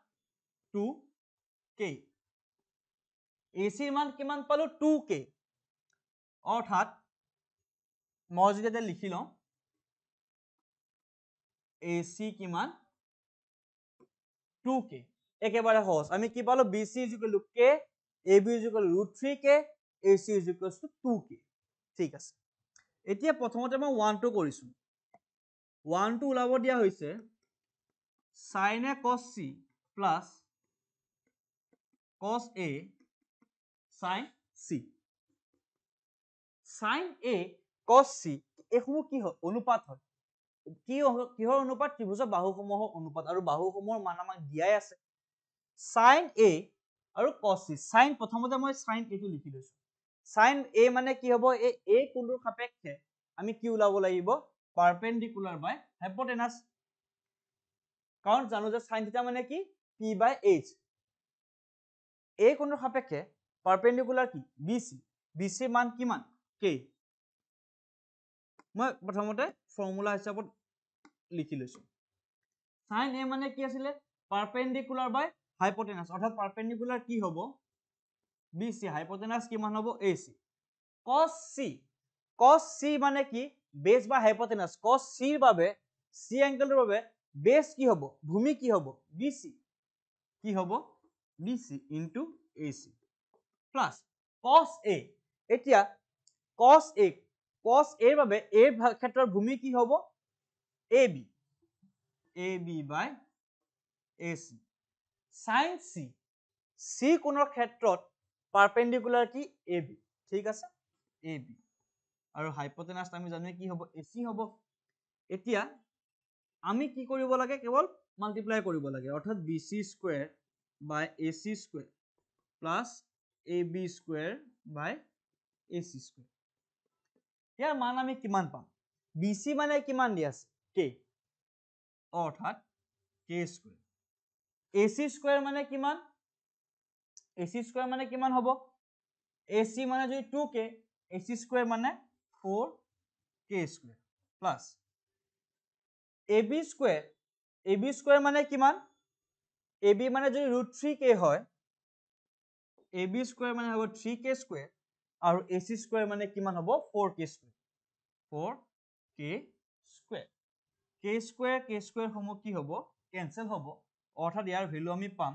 2k। AC ৰ মান কিমান পালো? 2k। অৰ্থাৎ মই যদি এতিয়া লিখি লওঁ AC কিমান? 2k। একেবাৰে সহজ। আমি কি পালো? BC = K, AB = √3K, AC = 2k। ঠিক আছে, এতিয়া প্ৰথমতে মই 1টো কৰিছো। 1টো ওলাব দিয়া হৈছে sin A cos C plus cos A sin C। sin A cos C এইসমূহ কি হয়? অনুপাত হয়। কিহৰ অনুপাত? ত্ৰিভুজৰ বাহুসমূহৰ অনুপাত, আৰু বাহুসমূহৰ মান আমাক দিয়াই আছে। sin A আৰু cos C। sin, প্ৰথমতে মই sin A টো লিখি লৈছো। sin A মানে কি হ'ব? এই A কোণটোৰ সাপেক্ষে আমি কি ওলাব লাগিব? পাৰপেণ্ডিকুলাৰ বাই হাইপটেনাছ। কাৰণ জানো যে sin থিটা মানে কি? P/H। এই কোণটোৰ সাপেক্ষে পাৰপেণ্ডিকুলাৰ কি? BC। BC মান কিমান? K। মই প্ৰথমতে ফৰ্মুলা হিচাপত লিখি লৈছো। sin A মানে কি আছিলে? পাৰপেণ্ডিকুলাৰ বাই হাইপটেনাছ, অৰ্থাৎ পাৰপেণ্ডিকুলাৰ কি হ'ব? BC, হাইপটেনাছ কিমান হ'ব? AC। cos C, cos C মানে কি? বেছ বা হাইপটেনাছ। cos C ৰ বাবে, C এংগলটোৰ বাবে বেছ কি হ'ব? ভূমি কি হ'ব? BC। কি হ'ব? BC into AC plus cos A। এতিয়া cos A, cos A ৰ বাবে A ক্ষেত্ৰৰ ভূমি কি হ'ব? AB, AB by AC। sin C, C কোণৰ ক্ষেত্ৰত পাৰপেণ্ডিকুলাৰ কি? AB। ঠিক আছে, AB। আৰু হাইপটেনাছ আমি জানো কি হ'ব? AC হ'ব। এতিয়া আমি কি কৰিব লাগে? কেৱল মাল্টিপ্লাই কৰিব লাগে, অৰ্থাৎ BC² by AC² plus AB² by AC²। ইয়াৰ মান আমি কিমান পাম? BC মানে কিমান দিয়া আছে? K, অৰ্থাৎ K²। AC² মানে কিমান? AC² মানে কিমান হ'ব? AC মানে যদি 2K, AC² মানে 4K। k square plus ab square মানে কিমান ab মানে যদি √3k হয় ab স্কোয়াৰ মানে হ'ব 3k স্কোয়াৰ আৰু ac স্কোয়াৰ মানে কিমান হ'ব 4k square 4k square k square সমূহ কি হ'ব কেনসেল হ'ব অৰ্থাৎ ইয়াৰ ভ্যালু আমি পাম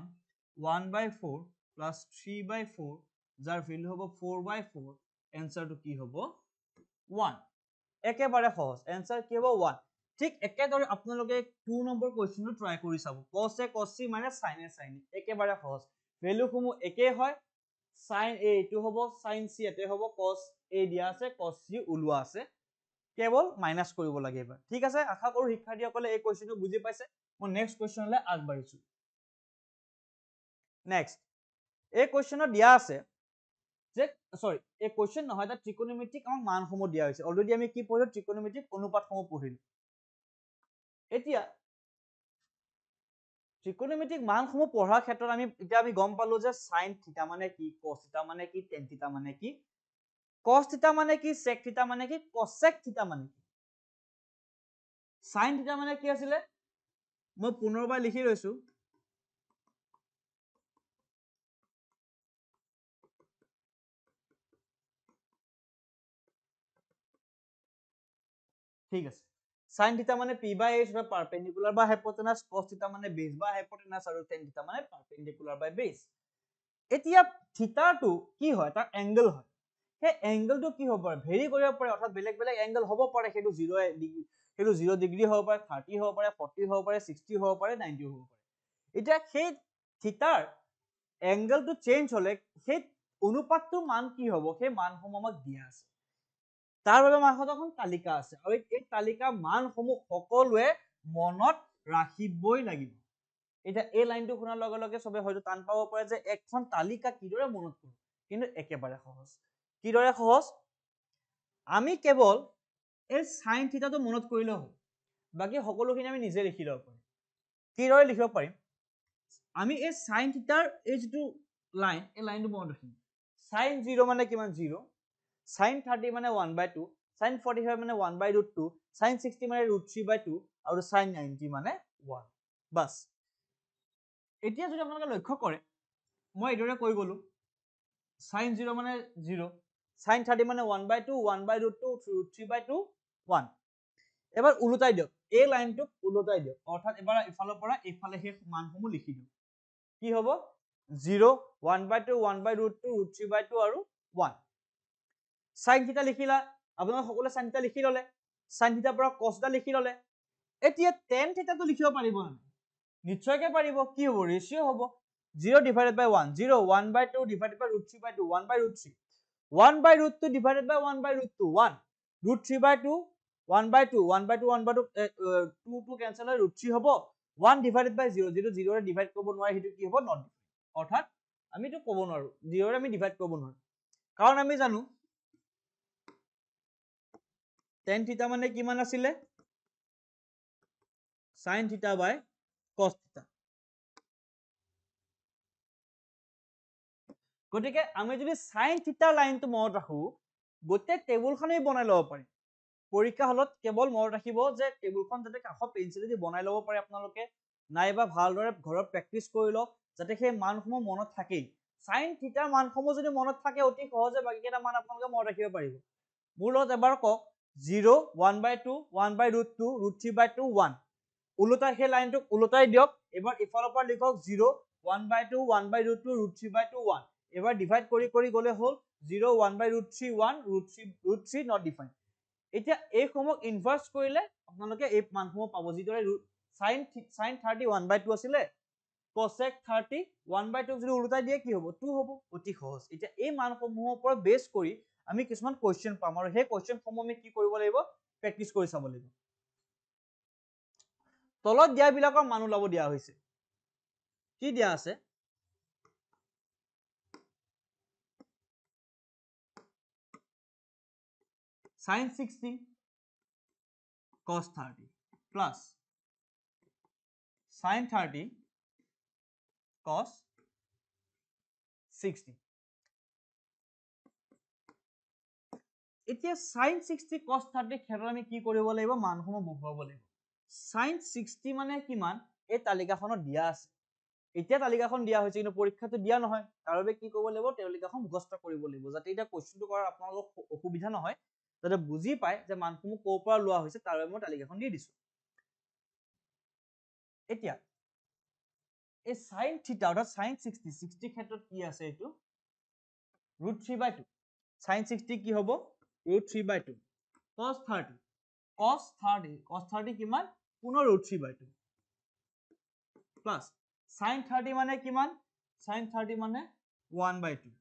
1/4 প্লাস 3/4 যাৰ ভ্যালু হ'ব 4/4 এনসাৰটো কি হ'ব 1 একেবাৰে সহজ এনসাৰ কি হ'ব 1 ঠিক একেদৰে আপোনালোকে 2 নম্বৰ কোৱেশ্চনটো ট্ৰাই কৰি চাব cos a cos c মানে sin a sin a একেবাৰে সহজ ভ্যালু সমূহ একে হয় sin a এটো হ'ব sin c এতে হ'ব cos a দিয়া আছে cos c ওলোৱা আছে কেৱল মাইনাস কৰিব লাগে এবাৰ ঠিক আছে আশা কৰো শিক্ষাৰ্থীসকলে এই কোৱেশ্চনটো বুজি পাইছে মই নেক্সট কোৱেশ্চনলৈ আগবাঢ়িছো নেক্সট এই কোৱেশ্চনত দিয়া আছে যে সৰি এই কোৱেশ্চন নহয় এটা ত্ৰিকোণমিতিক আমাক মানসমূহ দিয়া হৈছে অলৰেডি আমি কি পঢ়িলো ত্ৰিকোণমিতিক অনুপাতসমূহ পঢ়িলো এতিয়া ত্ৰিকোণমিতিক মানসমূহ পঢ়াৰ ক্ষেত্ৰত আমি গম পালো যে sin থিটা মানে কি cos থিটা মানে কি tan থিটা মানে কি cos থিটা মানে কি sec থিটা মানে কি cosec থিটা মানে কি sin থিটা মানে কি আছিলে মই পুনৰবাৰ লিখি লৈছো ঠিক আছে sin থিটা মানে p/h বা পারপেন্ডিকুলার বা হাইপোটেনাস cos থিটা মানে বেস বা হাইপোটেনাস আৰু tan থিটা মানে পাৰপেন্ডিকুলাৰ বা বেস এতিয়া থিটাটো কি হয় তাৰ এংগল হয় সেই এংগলটো কি হ'ব পাৰে ভেৰি কৰিব পাৰে অৰ্থাৎ বেলেগ বেলেগ এংগল হ'ব পাৰে সেইটো 0 ডিগ্ৰী হ'ব পাৰে 30 হ'ব পাৰে 40 হ'ব পাৰে 60 হ'ব পাৰে 90 হ'ব পাৰে এতিয়া সেই থিটাৰ এংগলটো চেঞ্জ হলে সেই অনুপাতটোৰ মান কি হ'ব সেই মানসমূহ আমাক দিয়া আছে তাৰ বাবে মানহঁত এখন তালিকা আছে আৰু এই তালিকা মানসমূহ সকলোৱে মনত ৰাখিবই লাগিব এতিয়া এই লাইনটো শুনাৰ লগে লগে সবে হয়তো টান পাব পাৰে যে এখন তালিকা কিদৰে মনত কৰোঁ কিন্তু একেবাৰে সহজ কিদৰে সহজ আমি কেৱল এই sin থিটাটো মনত কৰিলেও হ'ল বাকি সকলোখিনি আমি নিজে লিখি ল'ব পাৰিম কিদৰে লিখিব পাৰিম আমি এই sin থিটাৰ এই যিটো লাইন এই লাইনটো মনত ৰাখিম sin 0 মানে কিমান 0 sin 30 মানে 1/2 sin 45 মানে 1/√2 sin 60 মানে √3/2 আৰু sin 90 মানে 1 বাস এতিয়া যদি আপোনালোকে লক্ষ্য কৰে মই এইদৰে কৈ গলো sin 0 মানে 0 sin 30 মানে 1/2 1/√2 √3/2 1 এবাৰ উলটাই দিয়ক এই লাইনটোক উলটাই দিয়ক অৰ্থাৎ এবাৰ ইফালৰ পৰা ইফালে সেই মানসমূহ লিখি দিওঁ কি হ'ব 0 1/2 1/√2 √3/2 আৰু 1 sin থিটা লিখিলা আপোনালোকে সকলোৱে sin থিটা লিখি ললে sin থিটাৰ পৰা cos থিটা লিখি ললে এতিয়া tan থিটাটো লিখিব পাৰিব না নিশ্চয়কৈ পাৰিব কি হ'ব ৰেশিও হ'ব 0 divided by 1 0 1/2 divided by √3/2 1/√3 1/√2 divided by 1/√2 1 √3/2 1/2 1/2 1/2 2 cancel হয় √3 হ'ব 1 divided by 0 0 0 ৰে ডিভাইড কৰিব নোৱাৰে সেইটো কি হ'ব not অৰ্থাৎ আমি তো ক'ব নোৱাৰো 0 ৰে আমি ডিভাইড কৰিব নোৱাৰো কাৰণ আমি জানো tan থিটা মানে কিমান আছিলে sin থিটা by cos থিটা গতিকে আমি যদি sin থিটা লাইনটো মনত ৰাখো গোটেই টেবুলখনেই বনাই ল'ব পাৰিম পৰীক্ষা হলত কেৱল মনত ৰাখিব যে টেবুলখন যাতে কাষত পেন্সিলেদি বনাই ল'ব পাৰে আপোনালোকে নাইবা ভালদৰে ঘৰত প্ৰেক্টিচ কৰি লওক যাতে সেই মানসমূহ মনত থাকেই sin থিটাৰ মানসমূহ যদি মনত থাকে অতি সহজে বাকি কেইটা মান আপোনালোকে মনত ৰাখিব পাৰিব মোৰ লগত এবাৰ কওক 0 1/2 1/√2 √3/2 1 উলটাই সেই লাইনটোক উলটাই দিয়ক এবাৰ ইফালৰ পৰা লিখক 0 1/2 1/√2 √3/2 1 এবাৰ ডিভাইড কৰি কৰি গলে হ'ল 0 1/√3 1 √3 not defined এতিয়া এই সমূহ ইনভার্স কৰিলে আপোনালোকে এই মানসমূহ পাব যিদৰে sin 30 1/2 আছিলে cosec 30 1/2 যদি উলটাই দিয়ে কি হ'ব 2 হ'ব অতি সহজ এতিয়া এই মানসমূহৰ ওপৰত বেস কৰি আমি কিছুমান কোৱেশ্চন পাম আৰু সেই কোৱেশ্চন সমূহ আমি কি কৰিব লাগিব প্ৰেক্টিচ কৰি চাব লাগিব তলত দিয়া বিলাকৰ মান ওলাব দিয়া হৈছে কি দিয়া আছে sin 60 cos 30 plus sin 30 cos 60 এতিয়া sin 60 cos 30 ক্ষেত্ৰত আমি কি কৰিব লাগিব মানসমূহ বহুৱাব লাগিব sin 60 মানে কিমান এই তালিকাখনত দিয়া আছে এতিয়া তালিকাখন দিয়া হৈছে কিন্তু পৰীক্ষাটো দিয়া নহয় তাৰ বাবে কি কৰিব লাগিব তালিকাখন মুখস্থ কৰিব লাগিব যাতে এটা কোৱেশ্চনটো কৰাৰ আপোনালোকৰ অসুবিধা নহয় যাতে বুজি পায় যে মানসমূহ ক'ৰ পৰা লোৱা হৈছে তাৰ বাবে মই তালিকাখন দি দিছো এতিয়া এই sin θ অৰ্থাৎ sin 60 ক্ষেত্ৰত কি আছে এইটো √3/2 sin 60 কি হ'ব √3/2 cos 30 কিমান পুনৰ √3/2 প্লাছ sin 30 মানে কিমান sin 30 মানে 1/2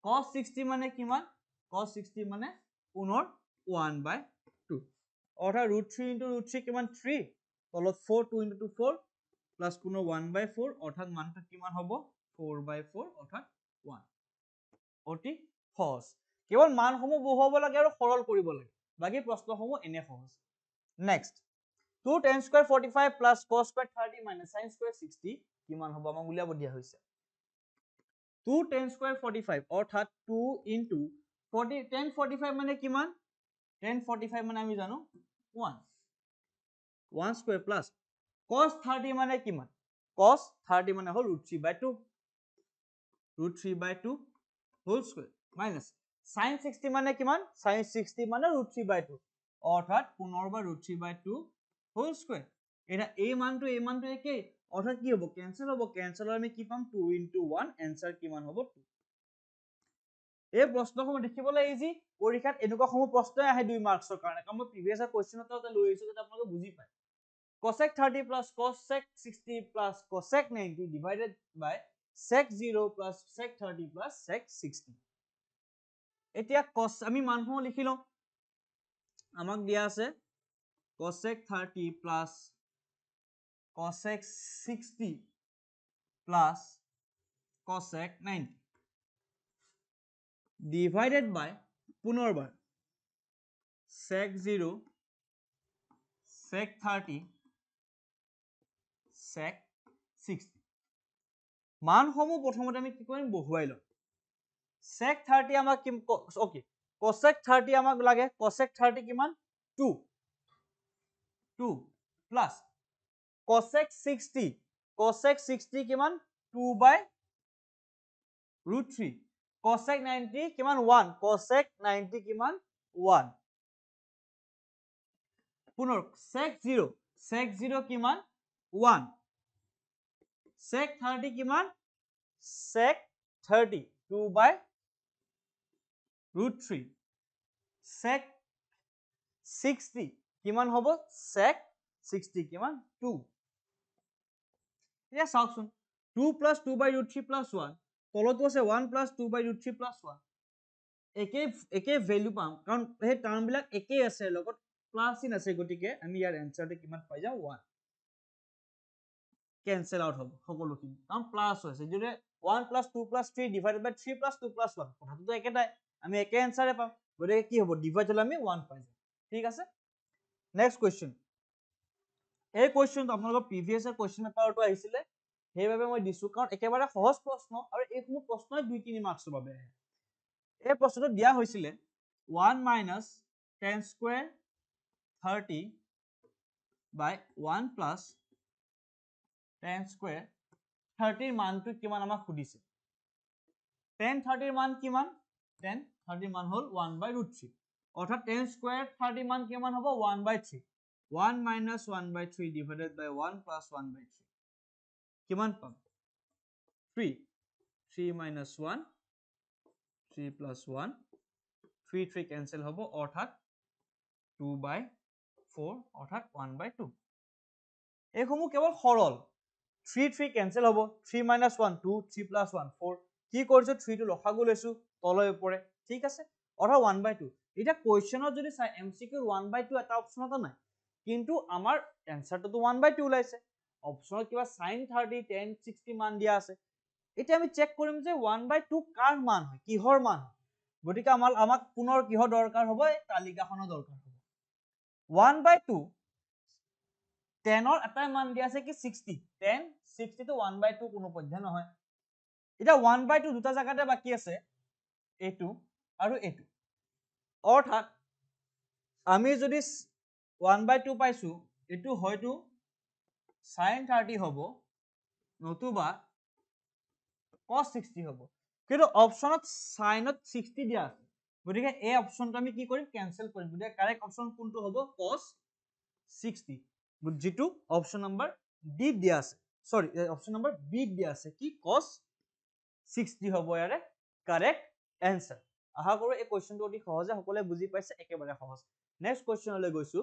cos 60 মানে কিমান cos 60 মানে পুনৰ 1/2 অৰ্থাৎ √3 into √3 কিমান 3 তলত 4 2 into 2 4 প্লাছ পুনৰ 1/4 অৰ্থাৎ মানটো কিমান হ'ব 4/4 অৰ্থাৎ 1 অতি সহজ কেৱল মানসমূহ বহুৱাব লাগে আৰু সৰল কৰিব লাগে বাকি প্ৰশ্নসমূহ এনে সহজ next 2 tan square 45 plus cos square 30 minus sin square 60 কিমান হ'ব আমাক উলিয়াব দিয়া হৈছে 2 tan square 45 অৰ্থাৎ 2 into 40 tan 45 মানে কিমান tan 45 মানে আমি জানো 1 square plus cos 30 মানে কিমান cos 30 মানে হল √3/2 whole square minus sin 60 মানে কিমান sin 60 মানে √3/2 অৰ্থাৎ পুনৰবাৰ √3/2 whole square এটা এই মানটো একেই অৰ্থাৎ কি হ'ব কেনসেল হ'ব কেনসেলৰ আমি কি পাম 2 into 1 आंसर কিমান হ'ব 2 এই প্ৰশ্নসমূহ দেখিবলৈ ইজি পৰীক্ষাত এনেকুৱা সমূহ প্ৰশ্নই আহে 2 মাৰ্কছৰ কাৰণে কাৰণ মই প্ৰিভিয়াস কোৱেশ্চনটো এটা লৈ আহিছো যাতে আপোনালোকে বুজি পায় cosec 30 plus cosec 60 plus cosec 90 divided by sec 0 plus sec 30 plus sec 60 এতিয়া cos আমি মানসমূহ লিখি লওঁ আমাক দিয়া আছে cosec 30 plus cosec 60 plus cosec 90 divided by পুনৰবাৰ sec 0 sec 30 sec 60 মানসমূহ প্ৰথমতে আমি কি কৰিম বহুৱাই লম sec 30 আমাক কি ওকে cosec 30 আমাক লাগে cosec 30 কিমান 2 plus cosec 60 কিমান 2/√3 cosec 90 কিমান 1 cosec 90 কিমান 1 পুনৰ sec 0 কিমান 1 sec 30 কিমান sec 30 2/√3 sec 60 কিমান হ'ব sec 60 কিমান 2 এতিয়া চাওকচোন 2 plus 2/√3 plus 1 তলতো আছে 1 plus 2/√3 plus 1 একে ভ্যালু পাম কাৰণ এই টাৰ্ম বিলাক একে আছে লগত প্লাস চিন আছে গতিকে আমি ইয়াৰ এনসাৰটো কিমান পাই যাও 1 কেনসেল আউট হ'ব সকলোখিনি কাৰণ প্লাস হৈছে যদি 1 plus 2 plus 3 divided by 3 plus 2 plus 1 কথাটো একেটাই আমি একে এনসাৰে পাম গতিকে কি হ'ব ডিভাইড হলে আমি 1 পাই যাম ঠিক আছে নেক্সট কোৱেশ্চন এই কোৱেশ্চনটো আপোনালোকৰ প্ৰিভিয়াস কোৱেশ্চন পেপাৰটো আহিছিলে সেইবাবে মই দিছো কাৰণ একেবাৰে সহজ প্ৰশ্ন আৰু এইসমূহ প্ৰশ্নই 2-3 মাৰ্কছৰ বাবে আহে এই প্ৰশ্নটো দিয়া হৈছিলে 1 minus tan square 30 by 1 plus tan square 30 ৰ মানটো কিমান আমাক সুধিছে tan 30 ৰ মান কিমান tan 30 ৰ মান হল 1/√3 অৰ্থাৎ tan square 30 মান কিমান হ'ব 1/3 1 minus 1/3 divided by 1 plus 1/3 কিমান পাম 3 minus 1 3 plus 1 3 cancel হ'ব অৰ্থাৎ 2/4 অৰ্থাৎ 1/2 এইসমূহ কেৱল সৰল 3 cancel হ'ব 3 minus 1 2 3 plus 1 4 কি কৰিছো 3 টো লসাগু লৈছো তলৈ ওপৰে ঠিক আছে অৰ্থাৎ 1/2 এটা কোৱেশ্চনত যদি চাই এমসিকিউ 1/2 এটা অপচনটো নাই কিন্তু আমাৰ এনসাৰটো 1/2 ওলাইছে অপচনত কিবা sin 30 tan 60 মান দিয়া আছে এতিয়া আমি চেক কৰিম যে 1/2 কাৰ মান হয় কিহৰ মান হয় গতিকে আমাক পুনৰ কিহৰ দৰকাৰ হ'ব এই তালিকাখনৰ দৰকাৰ হ'ব 1/2 10 ৰ এটা মান দিয়া আছে কি 60 10 60 to 1/2 কোনো পধ্যে নহয় এটা 1/2 দুটা জায়গাতে বাকি আছে এইটো আৰু এইটো অৰ্থাৎ আমি যদি 1/2 পাইছো এটো হয়তো sin 30 হ'ব নতুবা cos 60 হ'ব কিন্তু অপচনত সাইনত 60 দিয়া আছে গতিকে এই অপচনটো আমি কি কৰিম কেনসেল কৰিম গতিকে কাৰেক্ট অপচন কোনটো হ'ব cos 60 যেটো অপচন নম্বৰ ডি দিয়া আছে সৰি অপচন নম্বৰ বি দিয়া আছে কি cos 60 হ'ব ইয়াৰে কাৰেক্ট এনসাৰ আশা কৰো এই কোৱেশ্চনটো অতি সহজে সকলোৱে বুজি পাইছে একেবাৰে সহজ নেক্সট কোৱেশ্চনলৈ গৈছো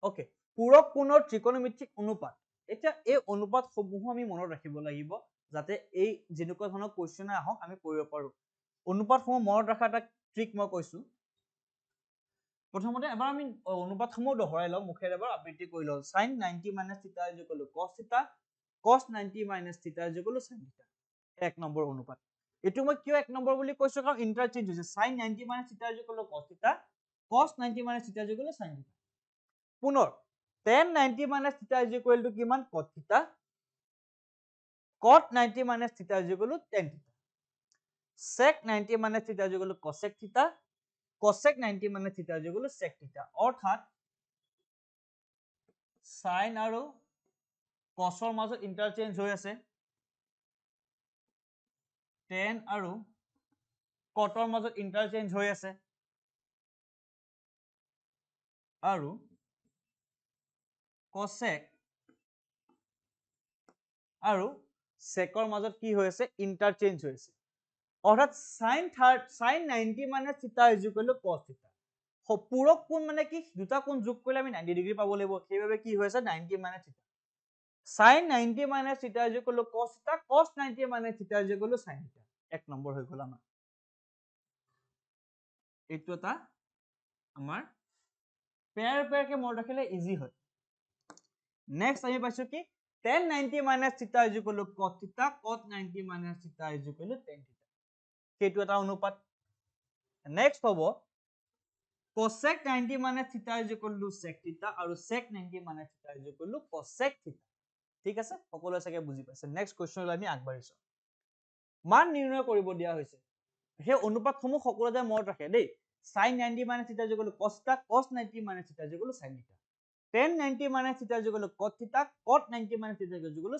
ওকে পূৰক কোণৰ ত্ৰিকোণমিতিক অনুপাত এতিয়া এই অনুপাত সমূহ আমি মনত ৰাখিব লাগিব যাতে এই যেনেকুৱা ধৰণৰ কোৱেশ্চন আহক আমি কৰিব পাৰো অনুপাত সমূহ মনত ৰাখা এটা ট্ৰিক মই কৈছো প্ৰথমতে এবাৰ আমি অনুপাত সমূহ দহৰাই লওঁ মুখেৰে এবাৰ আবৃত্তি কৰি লওঁ sin 90 - θ = cos θ cos 90 - θ = sin θ এক নম্বৰ অনুপাত এটো মই কিয় এক নম্বৰ বুলি কৈছো কাৰণ ইন্টাৰচেঞ্জ হৈছে sin 90 - θ = cos θ cos 90 - θ = sin θ পুনৰ tan 90 - θ = কিমান cot θ cot 90 - θ = tan θ sec 90 - θ = cosec θ cosec 90 - θ = sec θ অৰ্থাৎ sin আৰু cosৰ মাজত ইন্টাৰচেঞ্জ হৈ আছে tan আৰু cotৰ মাজত ইন্টাৰচেঞ্জ হৈ আছে আৰু cosec আৰু secৰ মাজত কি হৈ আছে ইন্টাৰচেঞ্জ হৈ আছে অৰ্থাৎ sin 90 - θ = cos θ পূৰক কোণ মানে কি দুটা কোণ যোগ কৰিলে আমি 90 ডিগ্ৰী পাব লাগিব সেইভাবে কি হৈছে 90 - θ sin 90 - θ = cos θ cos 90 - θ = sin θ এক নম্বৰ হৈ গল আমাৰ এইটো এটা আমাৰ পেয়াৰকে মনত ৰাখিলে ইজি হয় নেক্সট আমি পাইছো কি tan 90 - θ = cos θ cot 90 - θ = tan θ সেইটো এটা অনুপাত নেক্সট হ'ব cosec 90 - θ = sec θ আৰু sec 90 - θ = cosec θ ঠিক আছে সকলোৱে চাগে বুজি পাইছে নেক্সট কোৱেশ্চনলৈ আমি আগবাঢ়িছো মান নিৰ্ণয় কৰিব দিয়া হৈছে সেই অনুপাতসমূহ সকলোৱে মনত ৰাখে দেই sin 90 - θ = cos θ cos 90 - θ = sin θ tan 90 - θ = cot θ cot 90 - θ =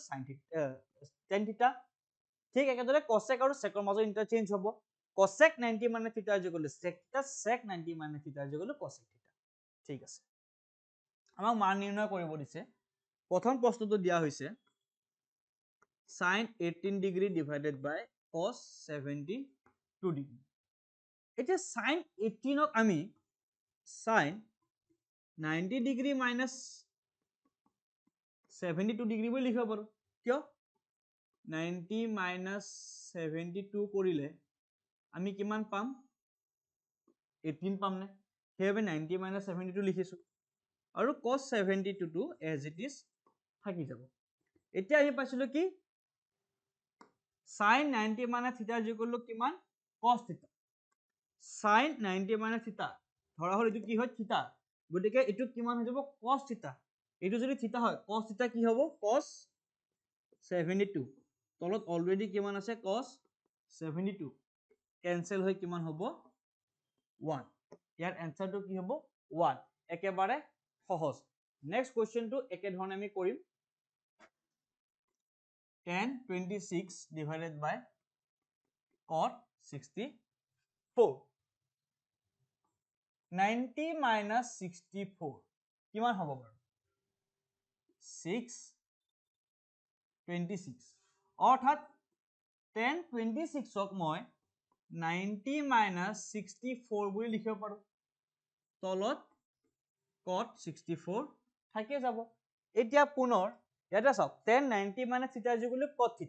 sin θ tan θ ঠিক একেদৰে cosec আৰু sec ৰ মাজত ইন্টাৰচেঞ্জ হ'ব cosec 90 - θ = sec θ sec 90 - θ = cosec θ ঠিক আছে আমাক মান নিৰ্ণয় কৰিব দিছে প্ৰথম প্ৰশ্নটো দিয়া হৈছে sin 18 degree divided by cos 72 degree এতিয়া sin 18 ক আমি sin 90 degree minus 72 degree বুলি লিখিব পাৰো কিয় 90 minus 72 কৰিলে আমি কিমান পাম 18 পাম নে সেইভাবে 90 minus 72 লিখিছো আৰু cos 72 টো as it is থাকি যাব এতিয়া আমি পাইছিলো কি sin 90 - θ = কিমান cos θ sin 90 - θ ধৰা হল এটো কি হয় θ গতিকে এটো কিমান হৈ যাব cos θ এটো যদি θ হয় cos θ কি হ'ব cos 72 তলত অলৰেডি কিমান আছে cos 72 কেনসেল হৈ কিমান হ'ব 1 ইয়াৰ এনসাৰটো কি হ'ব 1 একেবাৰে সহজ নেক্সট কোৱেশ্চনটো একে ধৰণে আমি কৰিম tan 26 divided by cot 64 90 minus 64 কিমান হ'ব বাৰু 626 অৰ্থাৎ tan 26 ক মই 90 minus 64 বুলি লিখিব পাৰো তলত cot 64 থাকি যাব এতিয়া পুনৰ ইয়াতে চাওক tan 90 minus θ = cot θ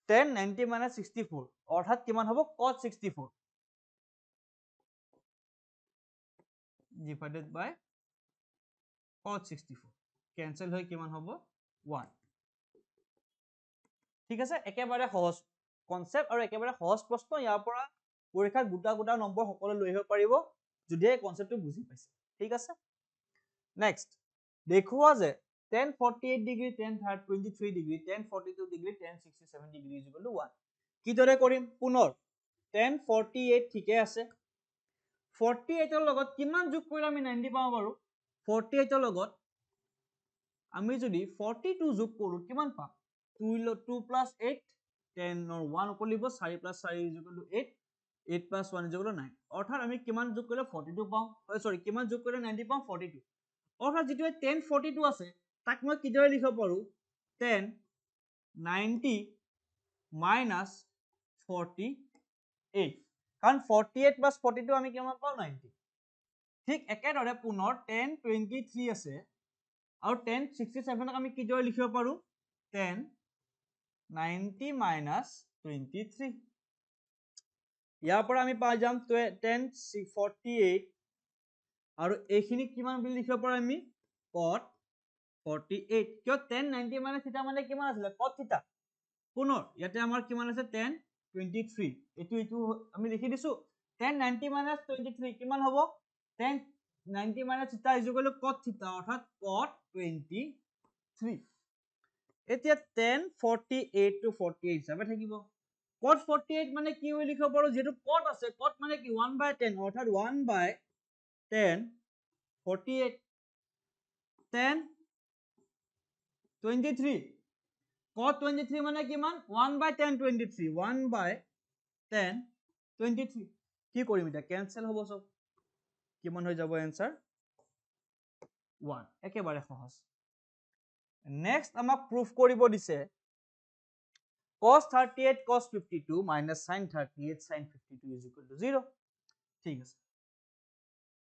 tan 90 minus 64 অৰ্থাৎ কিমান হ'ব cot 64 divided by cot 64 cancel হৈ কিমান হ'ব 1 ঠিক আছে একেবাৰে সহজ কনসেপ্ট আৰু একেবাৰে সহজ প্ৰশ্ন ইয়াৰ পৰা পৰীক্ষাত গোটা নম্বৰ সকলো লৈ আহিব পাৰিব যদি এই কনসেপ্টটো বুজি পাইছে ঠিক আছে নেক্সট দেখুৱা যে tan 48 degree tan 23 degree tan 42 degree tan 67 degree = 1 কিদৰে কৰিম পুনৰ 1048 ঠিকে আছে 48 ৰ লগত কিমান যোগ কৰিলে আমি 90 পাব পাৰো 48 ৰ লগত আমি যদি 42 যোগ কৰো কিমান পাম 2 plus 8 10 or 1 ওপৰ লিখিব 4 plus 4 = 8 8 plus 1 = 9 অৰ্থাৎ আমি কিমান যোগ কৰিলে 42 পাম সৰি কিমান যোগ কৰিলে 90 পাম 42 অৰ্থাৎ যিটো 1042 আছে তাক মই কিদৰে লিখিব পাৰো 10 90 minus 48 কাৰণ 48 plus 42 আমি কিমান পাওঁ 90 ঠিক একেদৰে পুনৰ 1023 আছে আৰু 1067 আমি কিদৰে লিখিব পাৰো 10 90 minus 23 ইয়াৰ পৰা আমি পাই যাম 1048 আৰু এইখিনি কিমান বুলি লিখিব পাৰো আমি cot 48 কিয় 1090 মানে থিটা মানে কিমান আছিল cot থিটা পুনৰ ইয়াতে আমাৰ কিমান আছে 1023 এইটো আমি লিখি দিছো 1090 minus 23 কিমান হ'ব 1090 minus থিটা = cot থিটা অৰ্থাৎ cot 23 এতিয়া 1048 to 48 হিচাপে থাকিব cot 48 মানে কি হৈ লিখিব পাৰো যেটো cot আছে cot মানে কি 1/10 অৰ্থাৎ 1/10 48 10 23 cot 23 মানে কিমান 1/10 23 1/10 23 কি কৰিম এটা কেনসেল হ'ব সব কিমান হৈ যাব आंसर 1 একেবাৰে সহজ নেক্সট আমাক প্ৰুফ কৰিব দিছে cos 38 cos 52 minus sin 38 sin 52 = 0 ঠিক আছে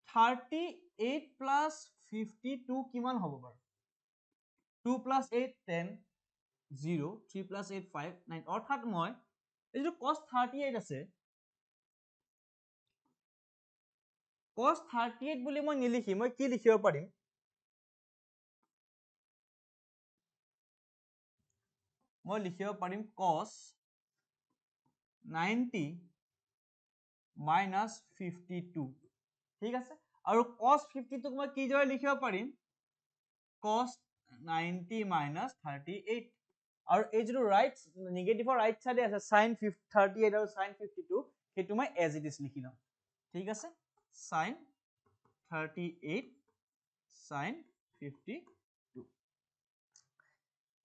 38 plus 52 কিমান হ'ব বাৰু 2 plus 8 10 0 3 plus 8 5 9 অৰ্থাৎ মই এই যে cos 38 আছে cos 38 বুলি মই নিলিখি মই কি লিখিব পাৰিম মই লিখিব পাৰিম cos 90 minus 52 ঠিক আছে আৰু cos 52 ক মই কি দৰে লিখিব পাৰিম cos 90 minus 38 আৰু এই যেটো ৰাইট নেগেটিভৰ ৰাইট সাইডে আছে sin 38 আৰু sin 52 হেতু মই as it is লিখি লম ঠিক আছে sin 38 sin 52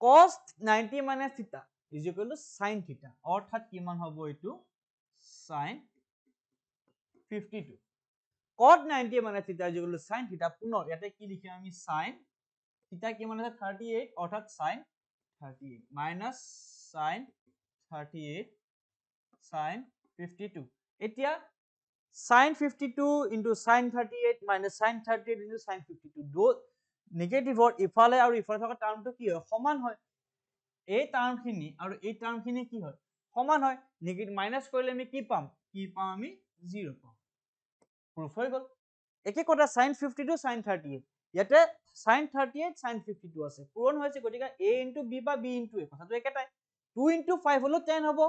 cos 90 minus theta = sin theta অৰ্থাৎ কিমান হ'ব এটো sin 52 cot 90 minus theta = sin theta পুনৰ ইয়াতে কি লিখিম আমি sin theta কিমান আছে 38 অৰ্থাৎ sin 38 minus sin 38 sin 52 এতিয়া sin 52 into sin 38 minus sin 38 into sin 52 দো নেগেটিভৰ ইফালে আৰু ইফালে থকা টাৰ্মটো কি হয় সমান হয় এই টাৰ্মখিনি আৰু এই টাৰ্মখিনি কি হয় সমান হয় নেগেটিভ মাইনাস কৰিলে আমি কি পাম আমি 0 পাম প্ৰুফ হৈ গল একে কথা sin 52 sin 38 ইয়াতে sin 38 sin 52 আছে পূৰণ হৈছে গতিকে a into b বা b into a কথাটো একেটাই 2 into 5 হলো 10 হ'ব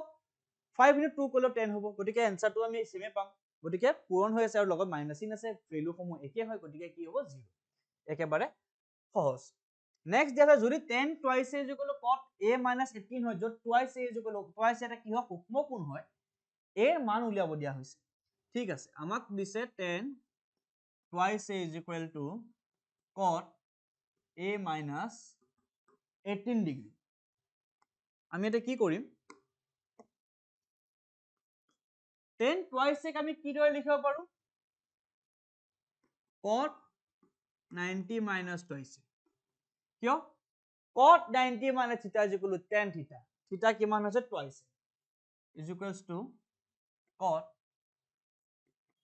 5 into 2 কৰিলে 10 হ'ব গতিকে এনসাৰটো আমি সেমে পাম গতিকে পূৰণ হৈ আছে আৰু লগত মাইনাস চিন আছে ভ্যালু সমূহ একে হয় গতিকে কি হ'ব 0 একেবাৰে সহজ নেক্সট দেখা যদি 10 twice a = cot a minus 18 হয় যত twice a = twice এটা কি হয় সূক্ষ্ম কোণ হয় a এর মান উলিয়াব দিয়া হৈছে ঠিক আছে আমাক দিছে 10 twice a = cot a minus 18 degree আমি এটা কি কৰিম 10 twice a আমি কি দৰে লিখিব পাৰো cot 90 minus twice কিয় cot 90 minus theta = tan theta theta কিমান হৈছে twice = cot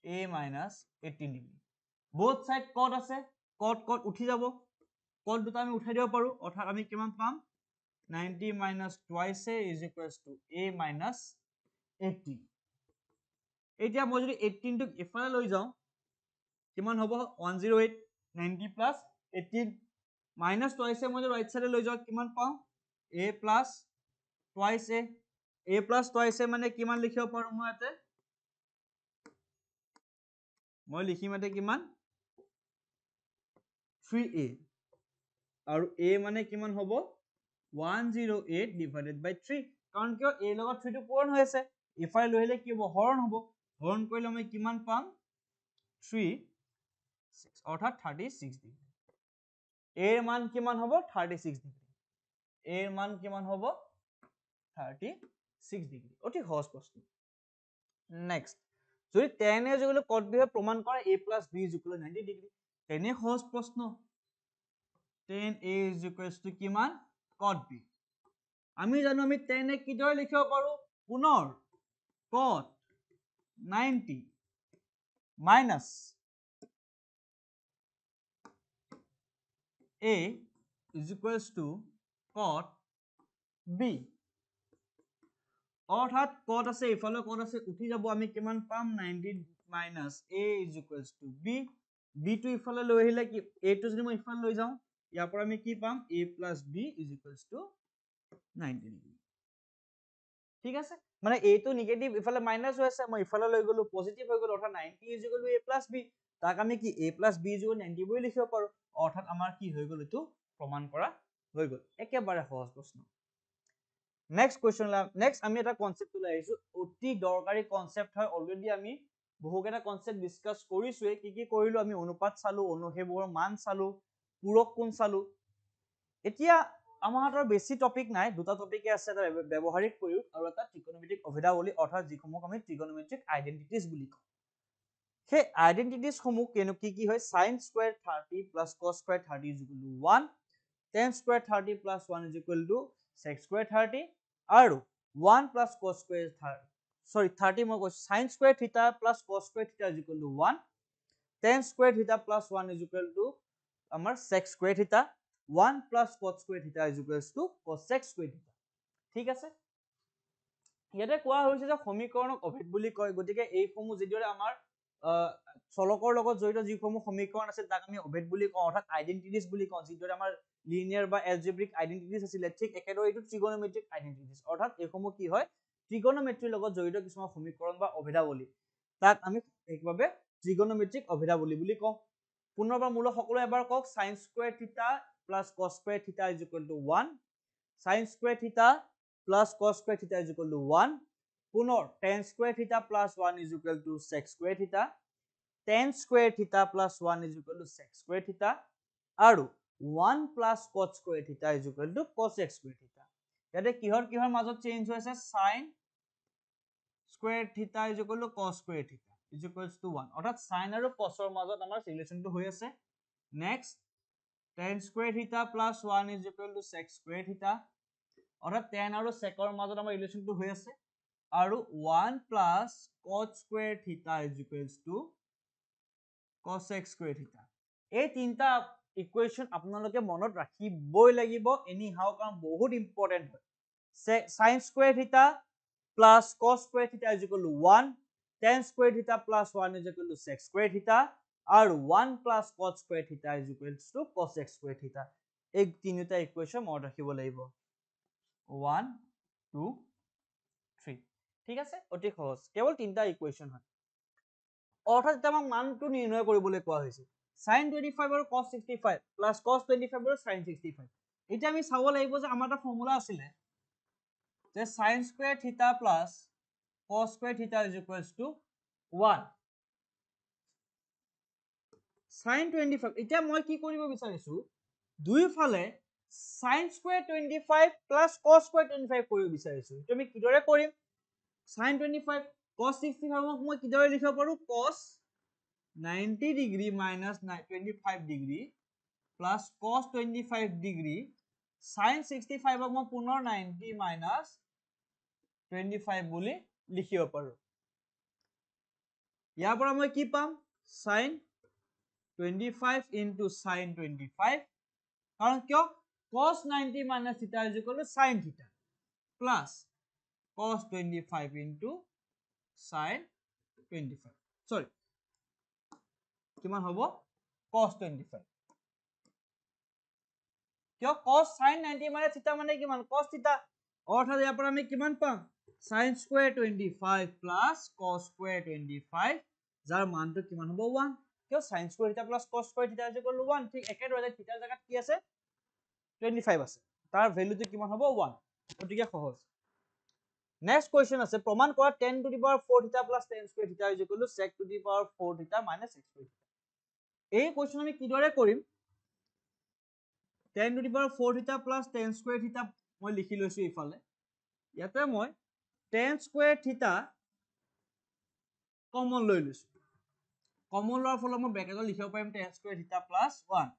a minus 18 degree both side cot আছে cot উঠি যাব cot দুটা আমি উঠাই দিব পাৰো অৰ্থাৎ আমি কিমান পাম 90 minus twice a = a minus 18 এতিয়া মই যদি 18 টোক ইফালে লৈ যাও কিমান হ'ব 108 90 plus 18 minus twice a মই যদি ৰাইট সাইডে লৈ যাও কিমান পাও a plus twice a মানে কিমান লিখিব পাৰো মই ইয়াতে মই লিখিম ইয়াতে কিমান 3a আৰু a মানে কিমান হ'ব 108 divided by 3 কাৰণ কিয় a লগত 3 টো পূৰণ হৈ আছে ইফালে লৈ আহিলে কি হ'ব হৰণ হ'ব হৰণ কৰিলে আমি কিমান পাম 3 6 অৰ্থাৎ 36 ডিগ্ৰী এৰ মান কিমান হ'ব 36 ডিগ্ৰী এৰ মান কিমান হ'ব 36 ডিগ্ৰী অতি সহজ প্ৰশ্ন নেক্সট যদি tan a = cot b হয় প্ৰমাণ কৰা a + b = 90 ডিগ্ৰী তেনে সহজ প্ৰশ্ন tan a = কিমান cot b আমি জানো আমি tan a কিদৰে লিখিব পাৰো পুনৰ cot 90 minus a = cot b অৰ্থাৎ cot আছে ইফালে cot আছে উঠি যাব আমি কিমান পাম 90 minus a = b b টো ইফালে লৈ আহিলে কি a টো যদি মই ইফালে লৈ যাওঁ ইয়াৰ পৰা আমি কি পাম a + b = 90 ডিগ্ৰী ঠিক আছে মানে a টো নেগেটিভ ইফালে মাইনাস হৈ আছে মই ইফালে লৈ গলো পজিটিভ হৈ গলো অৰ্থাৎ 90 = a + b তাক আমি কি a + b = 90 বুলি লিখিব পাৰো অৰ্থাৎ আমাৰ কি হৈ গল এটো প্ৰমাণ কৰা হৈ গল একেবাৰে সহজ প্ৰশ্ন নেক্সট কোৱেশ্চন নেক্সট আমি এটা কনসেপ্ট লৈ আহিছো অতি দৰকাৰী কনসেপ্ট হয় অলৰেডি আমি বহুকেটা কনসেপ্ট ডিসকাস কৰিছোৱে কি কৰিলো আমি অনুপাত চালো অনুহেবৰ মান চালো পূৰক কোণ চালো এতিয়া আমাৰ হাতৰ বেছি টপিক নাই দুটা টপিকে আছে এটা ব্যৱহাৰিক প্ৰয়োগ আৰু এটা ত্ৰিকোণমিতিক অভিধাৱলী অৰ্থাৎ যিসমূহ আমি ত্ৰিকোণমিতিক আইডেন্টিটিজ বুলি কওঁ সেই আইডেন্টিটিজ সমূহ কি হয় sin square 30 plus cos square 30 = 1 tan square 30 plus 1 = sec square 30 আৰু 1 plus cos square 30 মই কৈছো sin square theta plus cos square theta = 1 tan square theta plus 1 = আমাৰ sec square theta 1 plus cos square theta = cos sec square theta ঠিক আছে ইয়াতে কোৱা হৈছে যে সমীকৰণক অভেদ বুলি কয় গতিকে এই সমূহ যেদৰে আমাৰ চলকৰ লগত জড়িত যিসমূহ সমীকৰণ আছে তাক আমি অভেদ বুলি কওঁ অৰ্থাৎ আইডেন্টিটিজ বুলি কওঁ যেদৰে আমাৰ লিনিয়াৰ বা এলজেব্ৰিক আইডেন্টিটিজ আছিল ঠিক একেদৰে এইটো ত্ৰিকোণমিতিক আইডেন্টিটিজ অৰ্থাৎ এই সমূহ কি হয় ত্ৰিকোণমিতিৰ লগত জড়িত কিছুমান সমীকৰণ বা অভিধাৱলী তাক আমি একভাবে ত্ৰিকোণমিতিক অভিধাৱলী বুলি কওঁ পুনৰবাৰ মূল সকলো এবাৰ কক sin square theta plus cos square theta = 1 sin square theta plus cos square theta = 1 পুনৰ tan square theta plus 1 = sec square theta tan square theta plus 1 = sec square theta আৰু 1 plus cos square theta = cosec square theta ইয়াতে কিহৰ মাজত change হৈ আছে sin square theta = cos square theta = 1 অৰ্থাৎ sin আৰু cosৰ মাজত আমাৰ ৰিলেচনটো হৈ আছে next tan square theta plus 1 = sec square theta অৰ্থাৎ tan আৰু secৰ মাজত আমাৰ ৰিলেচনটো হৈ আছে আৰু 1 plus cos square theta = cosec square theta এই তিনটা ইকুৱেশ্যন আপোনালোকে মনত ৰাখিবই লাগিব এনি হাউ কাৰণ বহুত ইম্পৰ্টেন্ট হয় sin square theta plus cos square theta = 1 tan square theta plus 1 = sec square theta আৰু 1 plus cos square theta = cosec square theta এই তিনিটা ইকুৱেশ্যন মনত ৰাখিব লাগিব 1 2 3 ঠিক আছে অতি সহজ কেৱল তিনটা ইকুৱেশ্যন হয় অৰ্থাৎ এটা আমাক মানটো নিৰ্ণয় কৰিবলৈ কোৱা হৈছে sin 25 আৰু cos 65 plus cos 25 আৰু sin 65 এতিয়া আমি চাব লাগিব যে আমাৰ এটা ফৰ্মুলা আছিল যে sin square theta plus cos square theta = 1 sin 25 এতিয়া মই কি কৰিব বিচাৰিছো দুইফালে sin square 25 plus cos square 25 কৰিব বিচাৰিছো তুমি কিদৰে কৰিম sin 25 cos 65 মই কিদৰে লিখিব পাৰো cos 90 degree minus 25 degree plus cos 25 degree sin 65 মই পুনৰ 90 minus 25 বুলি লিখিব পাৰো ইয়াৰ পৰা মই কি পাম sin 25 into sin 25 কাৰণ কিয় cos 90 minus theta = sin theta plus cos 25 into sin 25 sorry কিমান হ'ব cos 25 কিয় cos sin 90 minus theta মানে কিমান cos theta অৰ্থাৎ ইয়াৰ পৰা আমি কিমান পাম sin square 25 plus cos square 25 যাৰ মানটো কিমান হ'ব 1 কিয় sin square theta plus cos square theta = 1 ঠিক একেদৰে theta জাগাত কি আছে 25 আছে তাৰ ভ্যালুটো কিমান হ'ব 1 গতিকে সহজ নেক্সট কোৱেশ্চন আছে প্ৰমাণ কৰা tan to the power 4 theta plus tan square theta is equal to sec to the power 4 theta minus sec square theta। এই কোৱেশ্চন আমি কিদৰে কৰিম tan to the power 4 theta plus tan square theta মই লিখি লৈছো ইফালে ইয়াতে মই tan square theta কমন লৈ লৈছো কমন লোৱাৰ ফলত মই ব্ৰেকেটত লিখিব পাৰিম tan square theta plus 1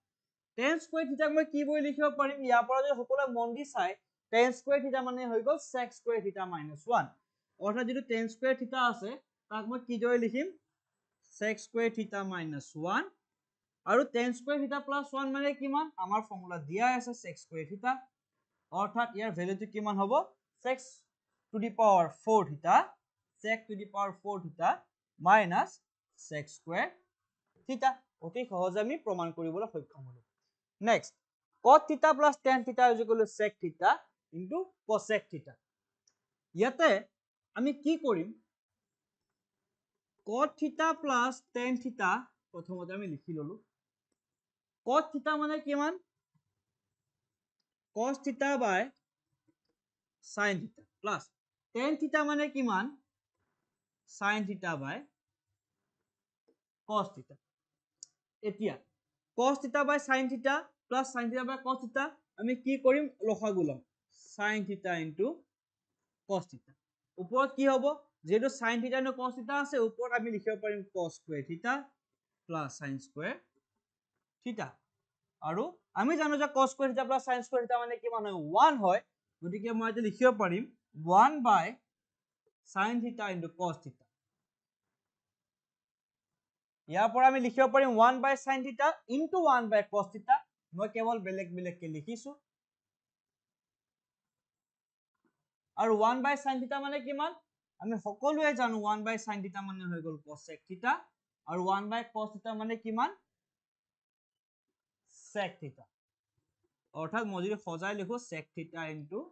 tan square theta মই কি বুলি লিখিব পাৰিম ইয়াৰ পৰা যদি সকলোৱে মন দি চাই tan square theta মানে হৈ গল sec square theta minus 1 অৰ্থাৎ যেটো tan square theta আছে তাক মই কিদৰে লিখিম sec square theta minus 1 আৰু tan square theta plus 1 মানে কিমান আমাৰ ফৰ্মুলা দিয়া আছে sec square theta অৰ্থাৎ ইয়াৰ ভ্যালুটো কিমান হ'ব sec to the power 4 theta sec to the power 4 theta minus sec square theta অতি সহজে আমি প্ৰমাণ কৰিবলৈ সক্ষম হ'লো next cot theta plus tan theta is equal to sec theta into cosec theta ইয়াতে আমি কি কৰিম cot theta plus tan theta প্ৰথমতে আমি লিখি ললো cot theta মানে কিমান cos theta by sin theta plus tan theta মানে কিমান sin theta by cos theta এতিয়া cos theta by sin theta plus sin theta by cos theta আমি কি কৰিম লসাগু লম sin theta into cos theta ওপৰত কি হ'ব যেটো sin theta into cos theta আছে ওপৰত আমি লিখিব পাৰিম cos square theta plus sin square theta আৰু আমি জানো যে cos square theta plus sin square theta মানে কিমান হয় 1 হয় গতিকে মই এটা লিখিব পাৰিম 1 by sin theta into cos theta ইয়াৰ পৰা আমি লিখিব পাৰিম 1 by sin theta into 1 by cos theta মই কেৱল বেলেগ বেলেগকে লিখিছো আৰু 1 by sin theta মানে কিমান আমি সকলোৱে জানো 1 by sin theta মানে হৈ গল cosec theta আৰু 1 by cos theta মানে কিমান sec theta অৰ্থাৎ মই যদি সজাই লিখো sec theta into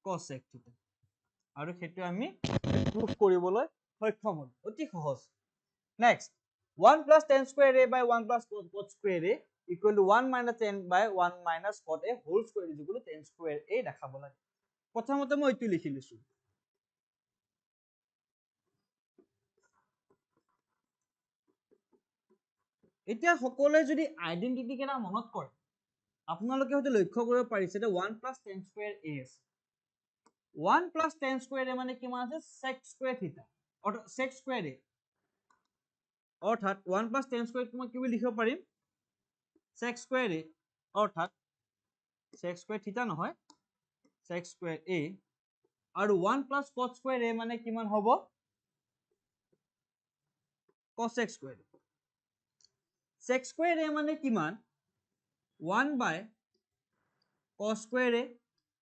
cosec theta আৰু সেইটো আমি প্ৰুফ কৰিবলৈ সক্ষম হল অতি সহজ Next, 1 plus tan square a by 1 plus cot square a equal to 1 minus tan by 1 minus cot a whole square is equal to tan square a দেখাব লাগে প্ৰথমতে মই এইটো লিখি লৈছো এতিয়া সকলোৱে যদি আইডেন্টিটি কেটা মনত কৰে আপোনালোকে হয়তো লক্ষ্য কৰিব পাৰিছে যে 1 plus tan square a আছে 1 plus tan square a মানে কিমান আছে sec square theta অৰ্থাৎ sec square a অৰ্থাৎ 1 plus tan square মই কি বুলি লিখিব পাৰিম sec square a অৰ্থাৎ sec square theta নহয় sec square a আৰু 1 plus cot square a মানে কিমান হ'ব cosec square sec square a মানে কিমান 1 by cos square a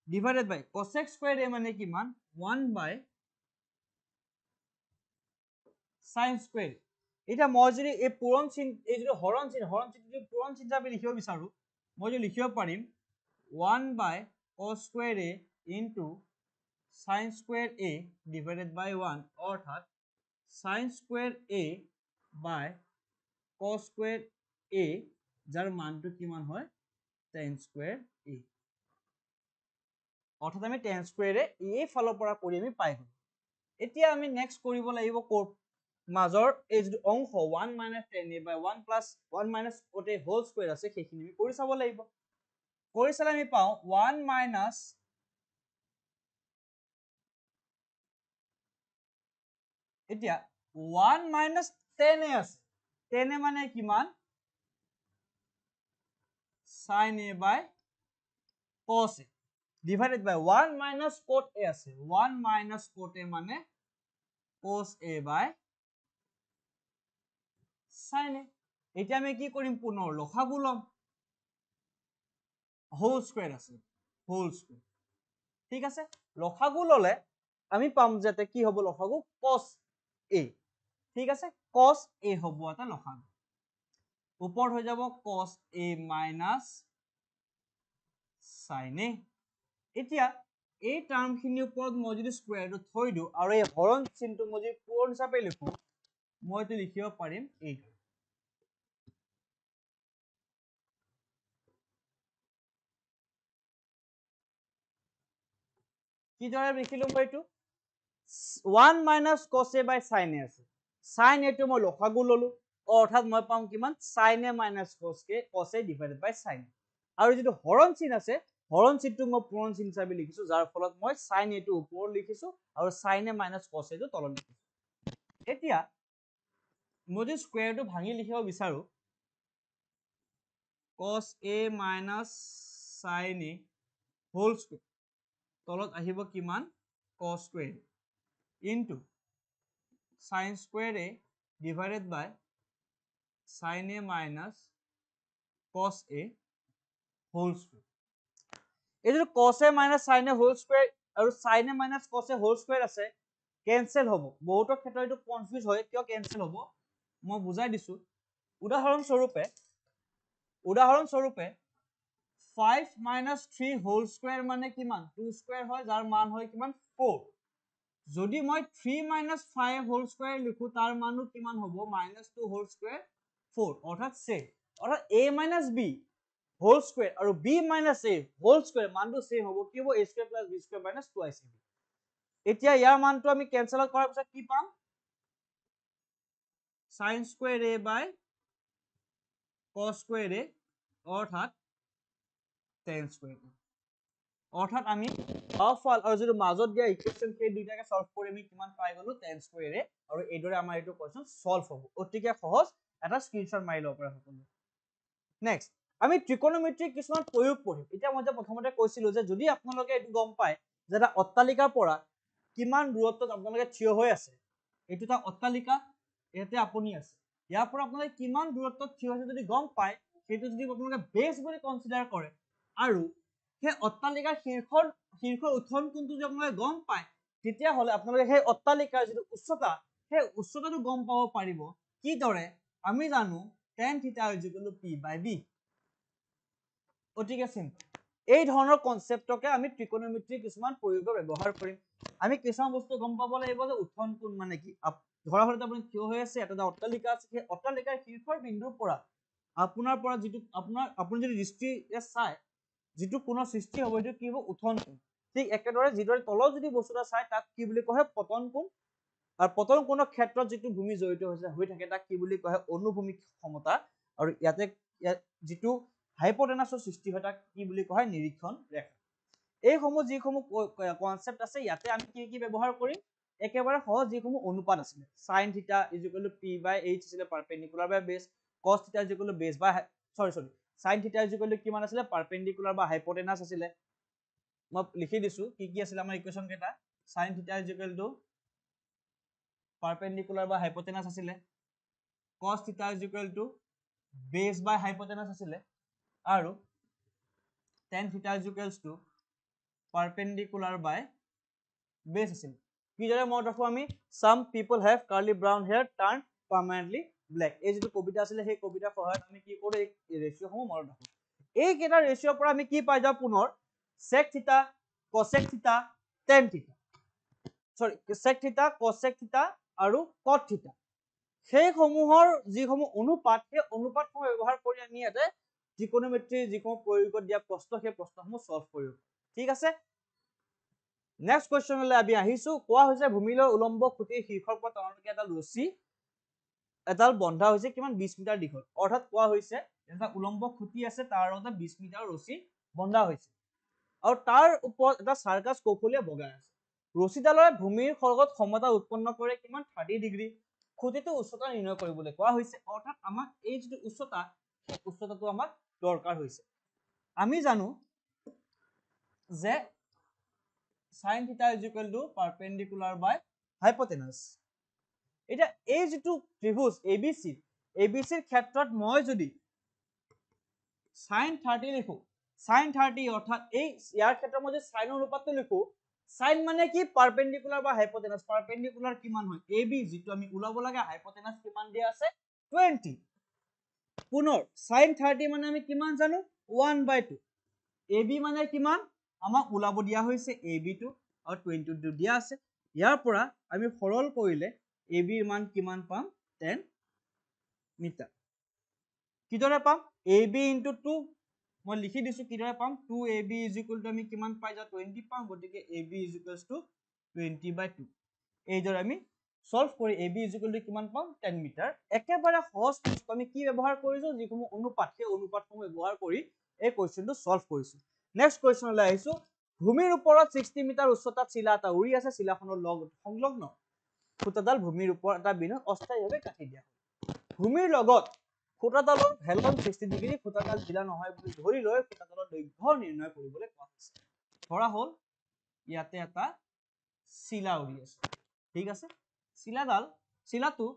divided by cosec square a মানে কিমান 1 by sin square এটা মই যদি এই পূৰণ চিহ্ন এই যে হৰণ চিহ্ন যদি পূৰণ চিহ্ন আমি লিখিব বিচাৰো মই যদি লিখিব পাৰিম 1 by cos square a into sin square a divided by 1 অৰ্থাৎ sin square a by cos square a যাৰ মানটো কিমান হয় tan square a অৰ্থাৎ আমি tan square a এই ফালৰ পৰা কৰি আমি পাই গলো এতিয়া আমি নেক্সট কৰিব লাগিব মাজৰ এই যে অংশ 1 minus tan a by 1 plus 1 minus cot a whole square আছে সেইখিনি আমি কৰি চাব লাগিব কৰি চালে আমি পাও 1 minus এতিয়া 1 minus tan a আছে tan a মানে কিমান sin a by cos a divided by 1 minus cot a আছে 1 minus cot a মানে cos a by sin a এতিয়া আমি কি কৰিম পুনৰ লসাগু লম whole square আছে whole square ঠিক আছে লসাগু ললে আমি পাম যাতে কি হ'ব লসাগু cos a ঠিক আছে cos a হ'ব এটা লসাগু ওপৰত হৈ যাব cos a minus sin a এতিয়া এই টাৰ্মখিনিৰ ওপৰত মই যদি স্কয়াৰটো থৈ দিও আৰু এই হৰণ চিহ্নটো মই যদি পূৰণ হিচাপে লিখো মই এইটো লিখিব পাৰিম এইটো কিদৰে লিখিলো মই এইটো 1 minus cos a by sin a আছে sin a টো মই লসাগু ললো অৰ্থাৎ মই পাম কিমান sin a minus cos a divided by sin a আৰু যেটো হৰণ চিন আছে হৰণ চিনটো মই পূৰণ চিন হিচাপে লিখিছো যাৰ ফলত মই sin a টো ওপৰত লিখিছো আৰু sin a minus cos a টো তলত লিখিছো এতিয়া মই যদি স্কয়াৰটো ভাঙি লিখিব বিচাৰো cos a minus sin a whole square তলত আহিব কিমান cos square into sin square a divided by sin a minus cos a whole square এই যে cos a minus sin a whole square আৰু sin a minus cos a whole square আছে cancel হ'ব বহুতৰ ক্ষেত্ৰত এইটো কনফিউজ হয় কিয় কেনসেল হ'ব মই বুজাই দিছো উদাহৰণ স্বৰূপে 5 minus 3 whole square মানে কিমান 2 square হয় যাৰ মান হয় কিমান 4 যদি মই 3 minus 5 whole square লিখো তাৰ মানও কিমান হ'ব minus 2 whole square 4 অৰ্থাৎ same অৰ্থাৎ a minus b whole square আৰু b minus a whole square মানটো same হ'ব কি হ'ব a square plus b square minus 2ac এতিয়া ইয়াৰ মানটো আমি কেনসেল কৰাৰ পিছত কি পাম sin square a by cos square a অৰ্থাৎ tan square a অৰ্থাৎ আমি অফল আৰু যেটো মাজত দিয়া ইকুৱেচন সেই দুইটাকে সলভ কৰি আমি কিমান পাই গলো tan square a আৰু এইদৰে আমাৰ এইটো কোৱেচন সলভ হ'ব অতিকে সহজ এটা স্ক্ৰিনশ্বট মাৰি লব পৰা সকলো নেক্সট আমি ত্ৰিকোণমিতিক কিছুমান প্ৰয়োগ কৰিম এতিয়া মই যে প্ৰথমতে কৈছিলো যে যদি আপোনালোকে এইটো গম পায় যে এটা অট্টালিকাৰ পৰা কিমান দূৰত্বত আপোনালোকে থিয় হৈ আছে এইটো এটা অট্টালিকা ইয়াতে আপুনি আছে ইয়াৰ পৰা আপোনালোকে কিমান দূৰত্বত থিয় আছে যদি গম পায় সেইটো যদি আপোনালোকে বেছ বুলি কনসিডাৰ কৰে আৰু সেই অট্টালিকাৰ শীৰ্ষ উত্থান কোণটো যদি আপোনালোকে গম পায় তেতিয়া হলে আপোনালোকে সেই অট্টালিকাৰ যেটো উচ্চতা সেই উচ্চতাটো গম পাব পাৰিব কি দৰে আমি জানো tan theta = p by b অতিকে সিম্পল এই ধৰণৰ কনসেপ্টকে আমি ত্ৰিকোণমিতিৰ কিছুমান প্ৰয়োগৰ ব্যৱহাৰ কৰিম আমি কিছুমান বস্তু গম পাব লাগিব যে উত্থান কোণ মানে কি ধৰা হলে আপুনি থিয় হৈ আছে এটা অট্টালিকা আছে সেই অট্টালিকাৰ শীৰ্ষৰ বিন্দুৰ পৰা আপোনাৰ পৰা যেটো আপুনি যদি দৃষ্টিৰে চাই যেটো কোণৰ সৃষ্টি হ'ব এটো কি হ'ব উত্থান কোণ ঠিক একেদৰে যিদৰে তলত যদি বস্তুটা চাই তাক কি বুলি কয় পতন কোণ আৰু পতন কোণৰ ক্ষেত্ৰত যেটো ভূমি জড়িত হৈ থাকে তাক কি বুলি কয় অনুভূমিক ক্ষমতা আৰু ইয়াতে যেটো হাইপোটেনাছৰ সৃষ্টি হয় তাক কি বুলি কয় নিৰীক্ষণ ৰেখা এই সমূহ যিসমূহ কনসেপ্ট আছে ইয়াতে আমি কি ব্যৱহাৰ কৰিম একেবাৰে সহজ যিসমূহ অনুপাত আছে sin theta = p by h আছিল পাৰপেন্ডিকুলাৰ বাই বেছ cos theta = বেছ বাই sin theta = কিমান আছিল পাৰপেন্ডিকুলাৰ বা হাইপোটেনাছ আছিল মই লিখি দিছো কি আছিল আমাৰ ইকুৱেচন কেটা sin theta = পাৰপেন্ডিকুলাৰ বা হাইপোটেনাছ আছিল cos theta = বেছ বাই হাইপোটেনাছ আছিল আৰু tan theta = perpendicular by base আছিল কিদৰে মনত ৰাখো আমি some people have curly brown hair turn permanently black এই যেটো কবিতা আছিল সেই কবিতাৰ সহায়ত আমি কি কৰো এই ৰেশিও সমূহ মনত ৰাখো এই কেটা ৰেশিওৰ পৰা আমি কি পাই যাও পুনৰ sec theta cosec theta tan theta sec theta cosec theta আৰু cot theta সেই সমূহৰ যিসমূহ অনুপাত সেই অনুপাতসমূহ ব্যৱহাৰ কৰি আমি ইয়াতে ত্ৰিকোণমিতিৰ যিসমূহ প্ৰয়োগত দিয়া প্ৰশ্ন সেই প্ৰশ্নসমূহ সলভ কৰিব ঠিক আছে নেক্সট কোৱেশ্চনলৈ আমি আহিছো কোৱা হৈছে ভূমিলৈ উলম্ব খুঁটিৰ শীৰ্ষৰ পৰা তললৈকে এটা ৰছী এডাল বন্ধা হৈছে কিমান 20 মিটাৰ দীঘল অৰ্থাৎ কোৱা হৈছে এটা উলম্ব খুঁটি আছে তাৰ লগতে 20 মিটাৰ ৰছী বন্ধা হৈছে আৰু তাৰ ওপৰত এটা সাৰ্কাছ কৌশলীয়া বগাই আছে ৰছীডালৰ ভূমিৰ খড়গত সমতা উৎপন্ন কৰে কিমান 30 ডিগ্ৰী খুঁটিটো উচ্চতা নিৰ্ণয় কৰিবলৈ কোৱা হৈছে অৰ্থাৎ আমাক এই যেটো উচ্চতা সেই উচ্চতাটো আমাক দৰকাৰ হৈছে আমি জানো যে sin theta = perpendicular by hypotenuse এটা এই যেটো ত্ৰিভুজ ABC ৰ ক্ষেত্ৰত মই যদি sin 30 লিখো sin 30 অৰ্থাৎ এই ইয়াৰ ক্ষেত্ৰত মই যদি sin অনুপাতটো লিখো sin মানে কি perpendicular বা hypotenuse perpendicular কিমান হয় AB যেটো আমি উলাব লাগে hypotenuse কিমান দিয়া আছে 20 পুনৰ sin 30 মানে আমি কিমান জানো 1/2 AB মানে কিমান আমাক উলাব দিয়া হৈছে AB টো আৰু 22 দিয়া আছে ইয়াৰ পৰা আমি সৰল কৰিলে AB ৰ মান কিমান পাম 10 মিটাৰ কিদৰে পাম AB * 2 মই লিখি দিছো কিদৰে পাম 2ab = আমি কিমান পাই যা 20 পাম গতিকে ab = 20/2 এইদৰে আমি সলভ কৰি ab = কিমান পাম 10 মিটাৰ একেবাৰে সহজ বস্তু আমি কি ব্যৱহাৰ কৰিছো যিসমূহ অনুপাত সেই অনুপাতসমূহ ব্যৱহাৰ কৰি এই কোৱেশ্চনটো সলভ কৰিছো নেক্সট কোৱেশ্চনলৈ আহিছো ভূমিৰ ওপৰত 60 মিটাৰ উচ্চতাত চিলা এটা উৰি আছে চিলাখনৰ লগত সংলগ্ন খুঁটাডাল ভূমিৰ ওপৰত এটা বিন্দুত অস্থায়ীভাৱে কাটি দিয়া ভূমিৰ লগত খুঁটাডালৰ হেলন 60 ডিগ্ৰী খুঁটাডাল ঢিলা নহয় বুলি ধৰি লৈ খুঁটাডালৰ দৈৰ্ঘ্য নিৰ্ণয় কৰিবলৈ কোৱা হৈছে ধৰা হ'ল ইয়াতে এটা চিলা উৰি আছে ঠিক আছে চিলাটো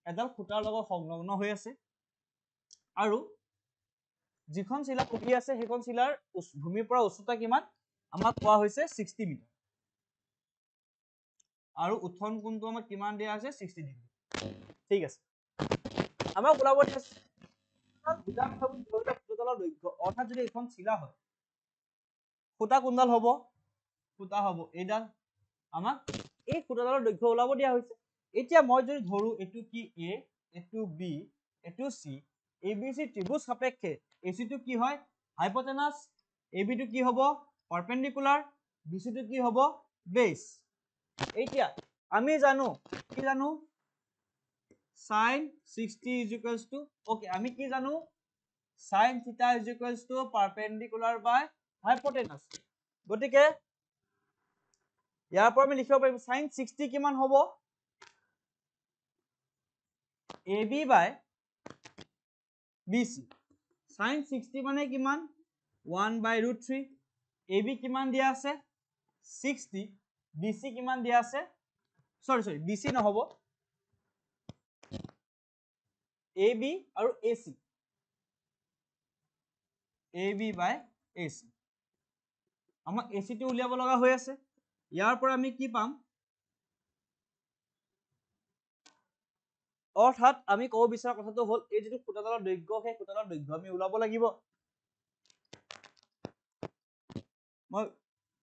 এডাল খুঁটাৰ লগত সংলগ্ন হৈ আছে আৰু যিখন চিলা উৰি আছে সেইখন চিলাৰ ভূমিৰ পৰা উচ্চতা কিমান আমাক কোৱা হৈছে 60 মিটাৰ আৰু উত্থন কোণটো আমাক কিমান দিয়া আছে 60 ডিগ্ৰী ঠিক আছে আমাক ওলাব দিয়া আছে খুঁটাডালৰ দৈৰ্ঘ্য অৰ্থাৎ যদি এখন চিলা হয় খুঁটা কোনডাল হ'ব খুঁটা হ'ব এইডাল আমাক এই খুঁটাডালৰ দৈৰ্ঘ্য ওলাব দিয়া হৈছে এতিয়া মই যদি ধৰো এটো কি a এটো b এটো c abc ত্ৰিভুজ সাপেক্ষে ac টো কি হয় হাইপোটেনাস ab টো কি হ'ব পারপেন্ডিকুলার bc টো কি হ'ব বেস এতিয়া আমি জানো কি জানো sin 60 ওকে আমি কি জানো sin theta perpendicular by hypotenuse গটিকে ইয়াৰ পৰা আমি লিখিব পাৰিম sin 60 কিমান হ'ব ab by bc sin 60 মানে কিমান 1/√3 ab কিমান দিয়া আছে 60 bc কিমান দিয়া আছে সরি bc নহব ab আৰু ac ab by ac আমাক ac টো উলিয়াব লগা হৈ আছে ইয়াৰ পৰা আমি কি পাম অৰ্থাৎ আমি ক'ব বিচৰা কথাটো হ'ল এই যেটো খুঁটাডালৰ দৈৰ্ঘ্য সেই খুঁটাডালৰ দৈৰ্ঘ্য আমি ওলাব লাগিব মই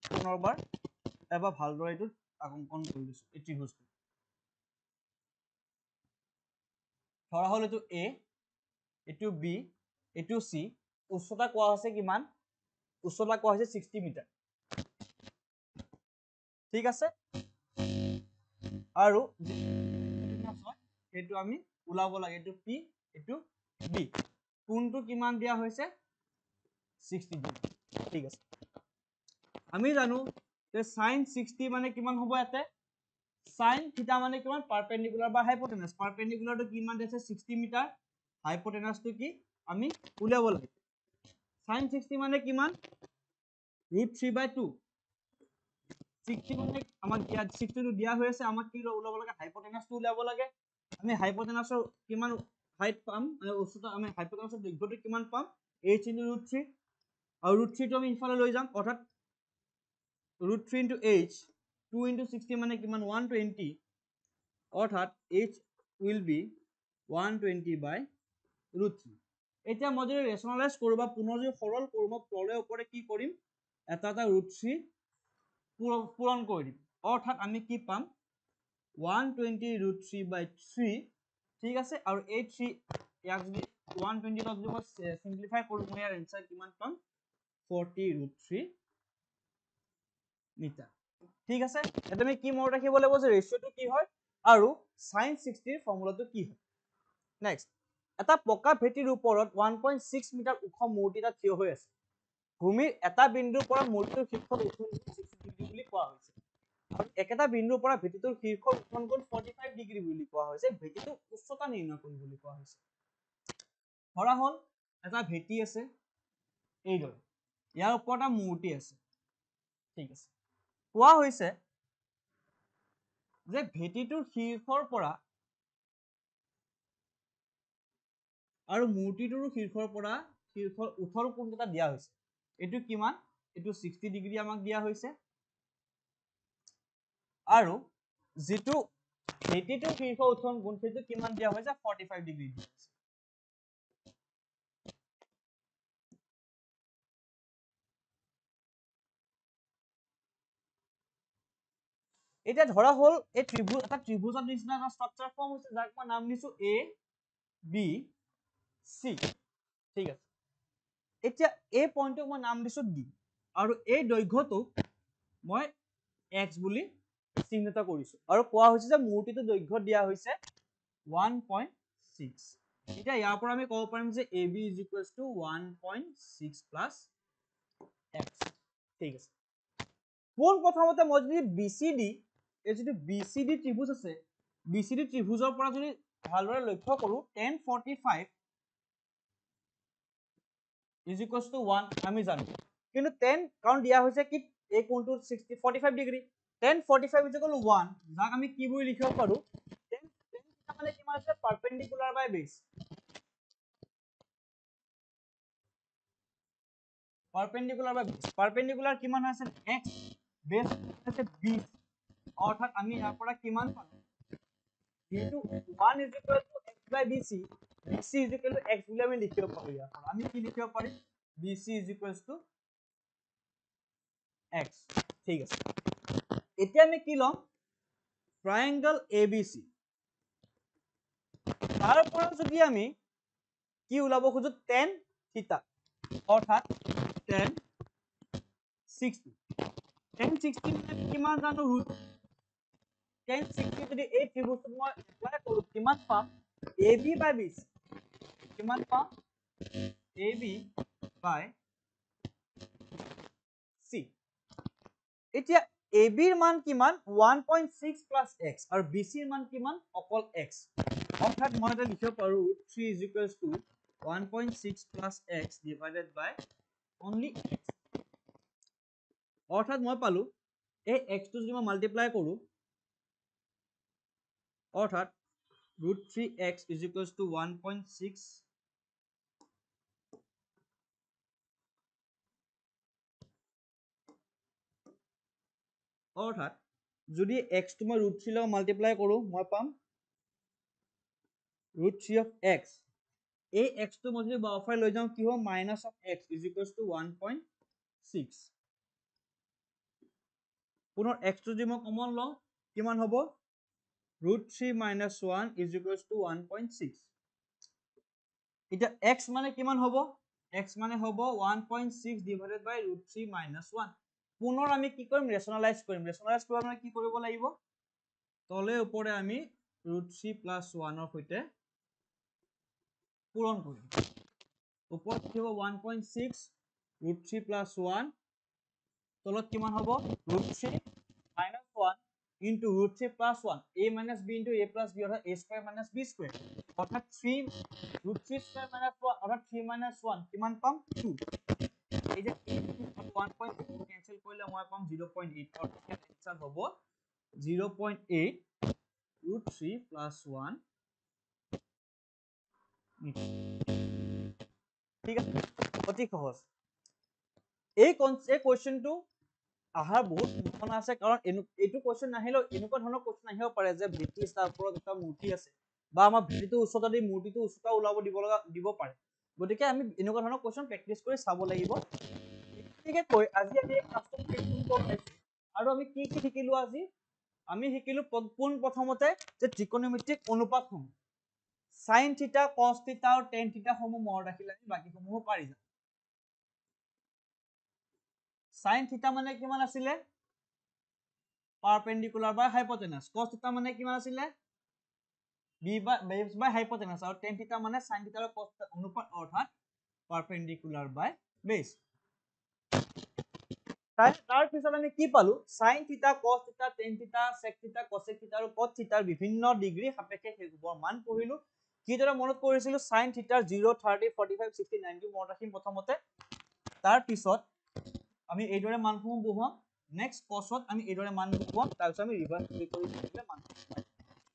পুনৰবাৰ এবাৰ ভালদৰে এইটো অংকন কৰি দিছো এই ত্ৰিভুজটো ধৰা হ'ল এইটো a এইটো b এইটো c উচ্চতা কোৱা হৈছে কিমান উচ্চতা কোৱা হৈছে 60 মিটাৰ ঠিক আছে আৰু সেইটো আমি ওলাব লাগে এইটো p এইটো b কোণটো কিমান দিয়া হৈছে 60 ডিগ্ৰী ঠিক আছে আমি জানো যে sin 60 মানে কিমান হ'ব ইয়াতে sin theta মানে কিমান পারপেন্ডিকুলার বা হাইপোটেনাস পারপেন্ডিকুলার টো কিমান দিছে 60 মিটার হাইপোটেনাস টো কি আমি উলিয়াব লাগে sin 60 মানে কিমান √3/2 60 মানে আমাক 60 টো দিয়া হৈ আছে আমাক কি উলাব লাগে হাইপোটেনাস টো উলিয়াব লাগে আমি হাইপোটেনাসৰ কিমান হাইট পাম মানে উচ্চতা আমি হাইপোটেনাসৰ দৈৰ্ঘ্যটো কিমান পাম h * √3 আৰু √3 টো আমি ইফালে লৈ যাম অৰ্থাৎ √3 into h 2 into 60 মানে কিমান 120 অৰ্থাৎ h will be 120/√3 এতিয়া মই যদি ৰেশনালাইজ কৰো বা পুনৰ যদি সৰল কৰো মই তলে ওপৰে কি কৰিম এটা √3 পূৰণ কৰি দিম অৰ্থাৎ আমি কি পাম 120√3/3 ঠিক আছে আৰু এই 3 ইয়াক যদি 120 ক যদি মই সিম্পলিফাই কৰো মই ইয়াৰ আনসাৰ কিমান পাম 40√3 মিটাৰ ঠিক আছে এটা আমি কি মনত ৰাখিব লাগিব যে ৰেশিওটো কি হয় আৰু sin 60 ৰ ফৰ্মুলাটো কি হয় নেক্সট এটা পকা ভেটিৰ ওপৰত 1.6 মিটাৰ ওখ মূৰ্তি এটা থিয় হৈ আছে ভূমিৰ এটা বিন্দুৰ পৰা মূৰ্তিটোৰ শীৰ্ষত উত্তন 60 ডিগ্ৰী বুলি কোৱা হৈছে আৰু একেটা বিন্দুৰ পৰা ভেটিটোৰ শীৰ্ষৰ উত্তন কোণ 45 ডিগ্ৰী বুলি কোৱা হৈছে ভেটিটোৰ উচ্চতা নিৰ্ণয় কৰিবলৈ কোৱা হৈছে ধৰা হ'ল এটা ভেটি আছে এইদৰে ইয়াৰ ওপৰত এটা মূৰ্তি আছে ঠিক আছে কোৱা হৈছে যে ভেটিটোৰ শীৰ্ষৰ পৰা আৰু মূৰ্তিটোৰ শীৰ্ষৰ পৰা শীৰ্ষৰ উত্তৰ কোণ এটা দিয়া হৈছে এটো কিমান এটো 60 ডিগ্ৰী আমাক দিয়া হৈছে আৰু যেটো ভেটিটোৰ শীৰ্ষ উত্তন কোণ সেইটো কিমান দিয়া হৈছে 45 ডিগ্ৰী দিয়া হৈছে এটা ধৰা হ'ল এই ত্ৰিভুজ এটা ত্ৰিভুজৰ নিচিনা এটা স্ট্ৰাকচাৰ ফৰ্ম হৈছে যাক মই নাম দিছো a b c ঠিক আছে এতিয়া এই পইণ্টক মই নাম দিছো ডি আৰু এই দৈৰ্ঘ্যটোক মই x বুলি চিহ্নিত কৰিছো আৰু কোৱা হৈছে যে মূৰ্তিটো দৈৰ্ঘ্য দিয়া হৈছে 1.6 এতিয়া ইয়াৰ পৰা আমি ক'ব পাৰিম যে AB = 1.6 plus x ঠিক আছে কোন প্ৰথমতে মই যদি BCD এই যদি BCD ত্ৰিভুজ আছে BCD ত্ৰিভুজৰ পৰা যদি ভালদৰে লক্ষ্য কৰো tan 45 = 1 আমি জানো কিন্তু tan কাৰণ দিয়া হৈছে কি এই কোণটো 45 ডিগ্ৰী tan 45 = 1 যাক আমি কি বুলি লিখিব পাৰো tan মানে কিমান আছে পাৰপেন্ডিকুলাৰ বাই বেছ পাৰপেন্ডিকুলাৰ কিমান আছে x বেছ আছে 20 অৰ্থাৎ আমি ইয়াৰ পৰা কিমান পাম যেটো 1 = x/bc bc = x বুলি আমি লিখিব পাৰো ইয়াৰ পৰা আমি কি লিখিব পাৰিম bc = x ঠিক আছে এতিয়া আমি কি লম ট্ৰায়াঙ্গল abc তাৰ পৰা যদি আমি কি উলাব খুজো tan থিটা অৰ্থাৎ tan 60 tan 60 মানে কিমান জানো ৰুট tan 60 যদি এই ত্ৰিভুজটো মই এপ্লাই কৰো কিমান পাম ab by bc কিমান পাম ab by c এতিয়া ab ৰ মান কিমান 1.6 plus x আৰু bc ৰ মান কিমান অকল x অৰ্থাৎ মই এটা লিখিব পাৰো √3 = 1.6 plus x divided by only x অৰ্থাৎ মই পালো এই x টো যদি মই মাল্টিপ্লাই কৰো অৰ্থাৎ √3x = 1.6 অৰ্থাৎ যদি x টো মই √3 লগত মাল্টিপ্লাই কৰো মই পাম √3 of x এই x টো মই যদি বাওঁফালে লৈ যাওঁ কি হ'ব minus of x = 1.6 পুনৰ x টো যদি মই কমন লওঁ কিমান হ'ব √3 - 1 = 1.6 এতিয়া x মানে কিমান হ'ব x মানে হ'ব 1.6 divided by √3 - 1 পুনৰ আমি কি কৰিম ৰেশনালাইজ কৰিম মানে কি কৰিব লাগিব তলে ওপৰে আমি √3 + 1 ৰ সৈতে পূৰণ কৰিম ওপৰত কি হ'ব 1.6 √3 + 1 তলত কিমান হ'ব √3 - 1 into √3 + 1 a minus b into a plus b অর্থাৎ a square minus b square অর্থাৎ 3 √3 square minus 1 অর্থাৎ 3 minus 1 কিমান পাম 2 এই যে 1.2 ক্যান্সেল কৰিলে মই পাম 0.8 অর্থাৎ आंसर হ'ব 0.8 √3 + 1 ঠিক আছে অতি সহজ এই কোৱেশ্চনটো আহাৰ বহুত সম্ভাৱনা আছে কাৰণ এইটো কোৱেশ্চন নাহিলেও এনেকুৱা ধৰণৰ কোৱেশ্চন আহিব পাৰে যে ভিত্তি স্থাৰ ওপৰত এটা মূৰ্তি আছে বা আমাৰ ভিত্তিটো উচ্চতা দি মূৰ্তিটো উচ্চতা ওলাব দিব পাৰে গতিকে আমি এনেকুৱা ধৰণৰ কোৱেশ্চন প্ৰেক্টিছ কৰি চাব লাগিব গতিকে আজি আমি এই ক্লাছটো কৰিছো আৰু আমি কি কি শিকিলো আজি আমি শিকিলো পোন প্ৰথমতে যে ত্ৰিকোণমিতিক অনুপাতসমূহ sin θ cos θ আৰু tan θ সমূহ মনত ৰাখিলে আমি বাকিসমূহ পাৰি যাম sin θ মানে কিমান আছিলে পাৰপেন্ডিকুলাৰ বাই হাইপোটেনাস cos θ মানে কিমান আছিলে base বাই হাইপোটেনাস আৰু tan θ মানে sin θ আৰু cos θ অনুপাত অৰ্থাৎ পাৰপেন্ডিকুলাৰ বাই বেস তাৰ পিছত আমি কি পালো sin θ cos θ tan θ sec θ cosec θ আৰু cot θ ৰ বিভিন্ন ডিগ্ৰী সাপেক্ষে সেইবোৰ মান পঢ়িলো কিদৰে মনত কৰিছিলো sin θ 0 30 45 60 90 মনত ৰাখিম প্ৰথমতে তাৰ পিছত আমি এইদৰে মানসমূহ বহুৱাম নেক্সট cosত আমি এইদৰে মান বহুৱাম তাৰ পিছত আমি ৰিভাৰ্স কৰি দিলে মান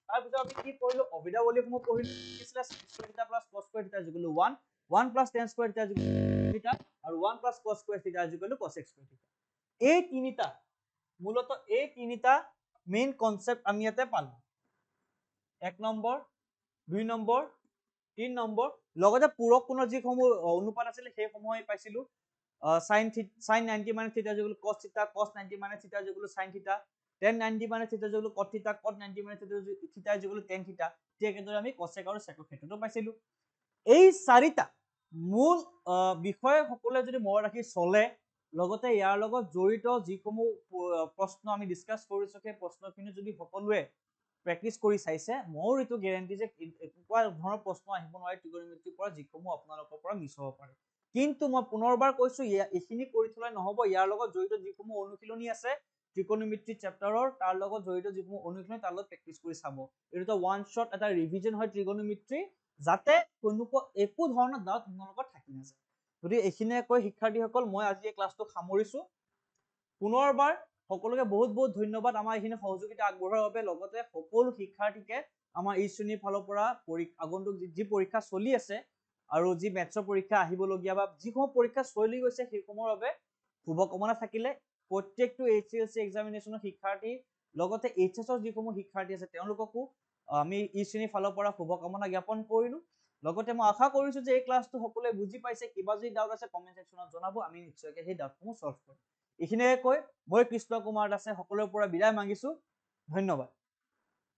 তাৰ পিছত আমি কি কৰিলো অবিদাৱলীসমূহ পঢ়িলো কি আছিল sin square θ plus cos square θ = 1 1 plus tan square θ = θ আৰু 1 plus cos square θ = cosec square θ এই তিনিটা মূলত এই তিনিটা মেইন কনসেপ্ট আমি ইয়াতে পালো 1 নম্বৰ 2 নম্বৰ 3 নম্বৰ লগতে পূৰক কোণৰ যিসমূহ অনুপাত আছিল সেই সমূহ আমি পাইছিলো sin 90 minus theta = cos theta cos 90 minus theta = sin theta tan 90 minus theta = cot theta cot 90 minus theta = tan theta ঠিক একেদৰে আমি cosec আৰু sec ক্ষেত্ৰটো পাইছিলো এই চাৰিটা মূল বিষয় সকলোৱে যদি মনত ৰাখি চলে, লগতে ইয়াৰ লগত জড়িত যিসমূহ প্ৰশ্ন আমি ডিছকাছ কৰিছো সেই প্ৰশ্নখিনি যদি সকলোৱে প্ৰেক্টিচ কৰি চাইছে, মোৰ এইটো গেৰেণ্টি যে এনেকুৱা ধৰণৰ প্ৰশ্ন আহিব নোৱাৰে ত্ৰিকোণমিতিৰ পৰা যিসমূহ আপোনালোকৰ পৰা মিছ হ'ব পাৰে। কিন্তু মই পুনৰবাৰ কৈছো এইখিনি কৰি থলে নহব, ইয়াৰ লগত জড়িত যিসমূহ অনুশীলনী আছে ত্ৰিকোণমিতি চেপ্টাৰৰ, তাৰ লগত জড়িত যিসমূহ অনুশীলনী তাৰ লগত প্ৰেক্টিচ কৰি চাব। এইটো ওৱান শ্বট এটা ৰিভিজন হয় ত্ৰিকোণমিতি, যাতে একো ধৰণৰ ডাউট আপোনালোকৰ থাকি নাযায়। গতিকে এইখিনিয়ে কৈ শিক্ষাৰ্থীসকল মই আজি এই ক্লাছটো সামৰিছো। পুনৰবাৰ সকলোকে বহুত বহুত ধন্যবাদ আমাৰ এইখিনি সহযোগিতা আগবঢ়োৱাৰ বাবে। লগতে সকলো শিক্ষাৰ্থীকে আমাৰ এই শ্ৰেণীৰ ফালৰ পৰা আগন্তুক যি পৰীক্ষা চলি আছে আৰু যি মেথছৰ পৰীক্ষা আহিবলগীয়া বা যিসমূহ পৰীক্ষা চলি গৈছে সেইসমূহৰ বাবে শুভকামনা থাকিলে। প্ৰত্যেকটো HCLC এক্সামিনেশ্যনৰ শিক্ষাৰ্থী লগতে HS যিসমূহ শিক্ষাৰ্থী আছে তেওঁলোককো আমি এই শ্ৰেণীৰ ফালৰ পৰা শুভকামনা জ্ঞাপন কৰিলো। লগতে মই আশা কৰিছো যে এই ক্লাছটো সকলোৱে বুজি পাইছে। কিবা যদি ডাউট আছে কমেণ্ট ছেকশ্যনত জনাব, আমি নিশ্চয়কৈ সেই ডাউটসমূহ সলভ কৰিম। এইখিনিয়ে কৈ মই কৃষ্ণ কুমাৰ দাসে সকলোৰে পৰা বিদায় মাগিছো। ধন্যবাদ।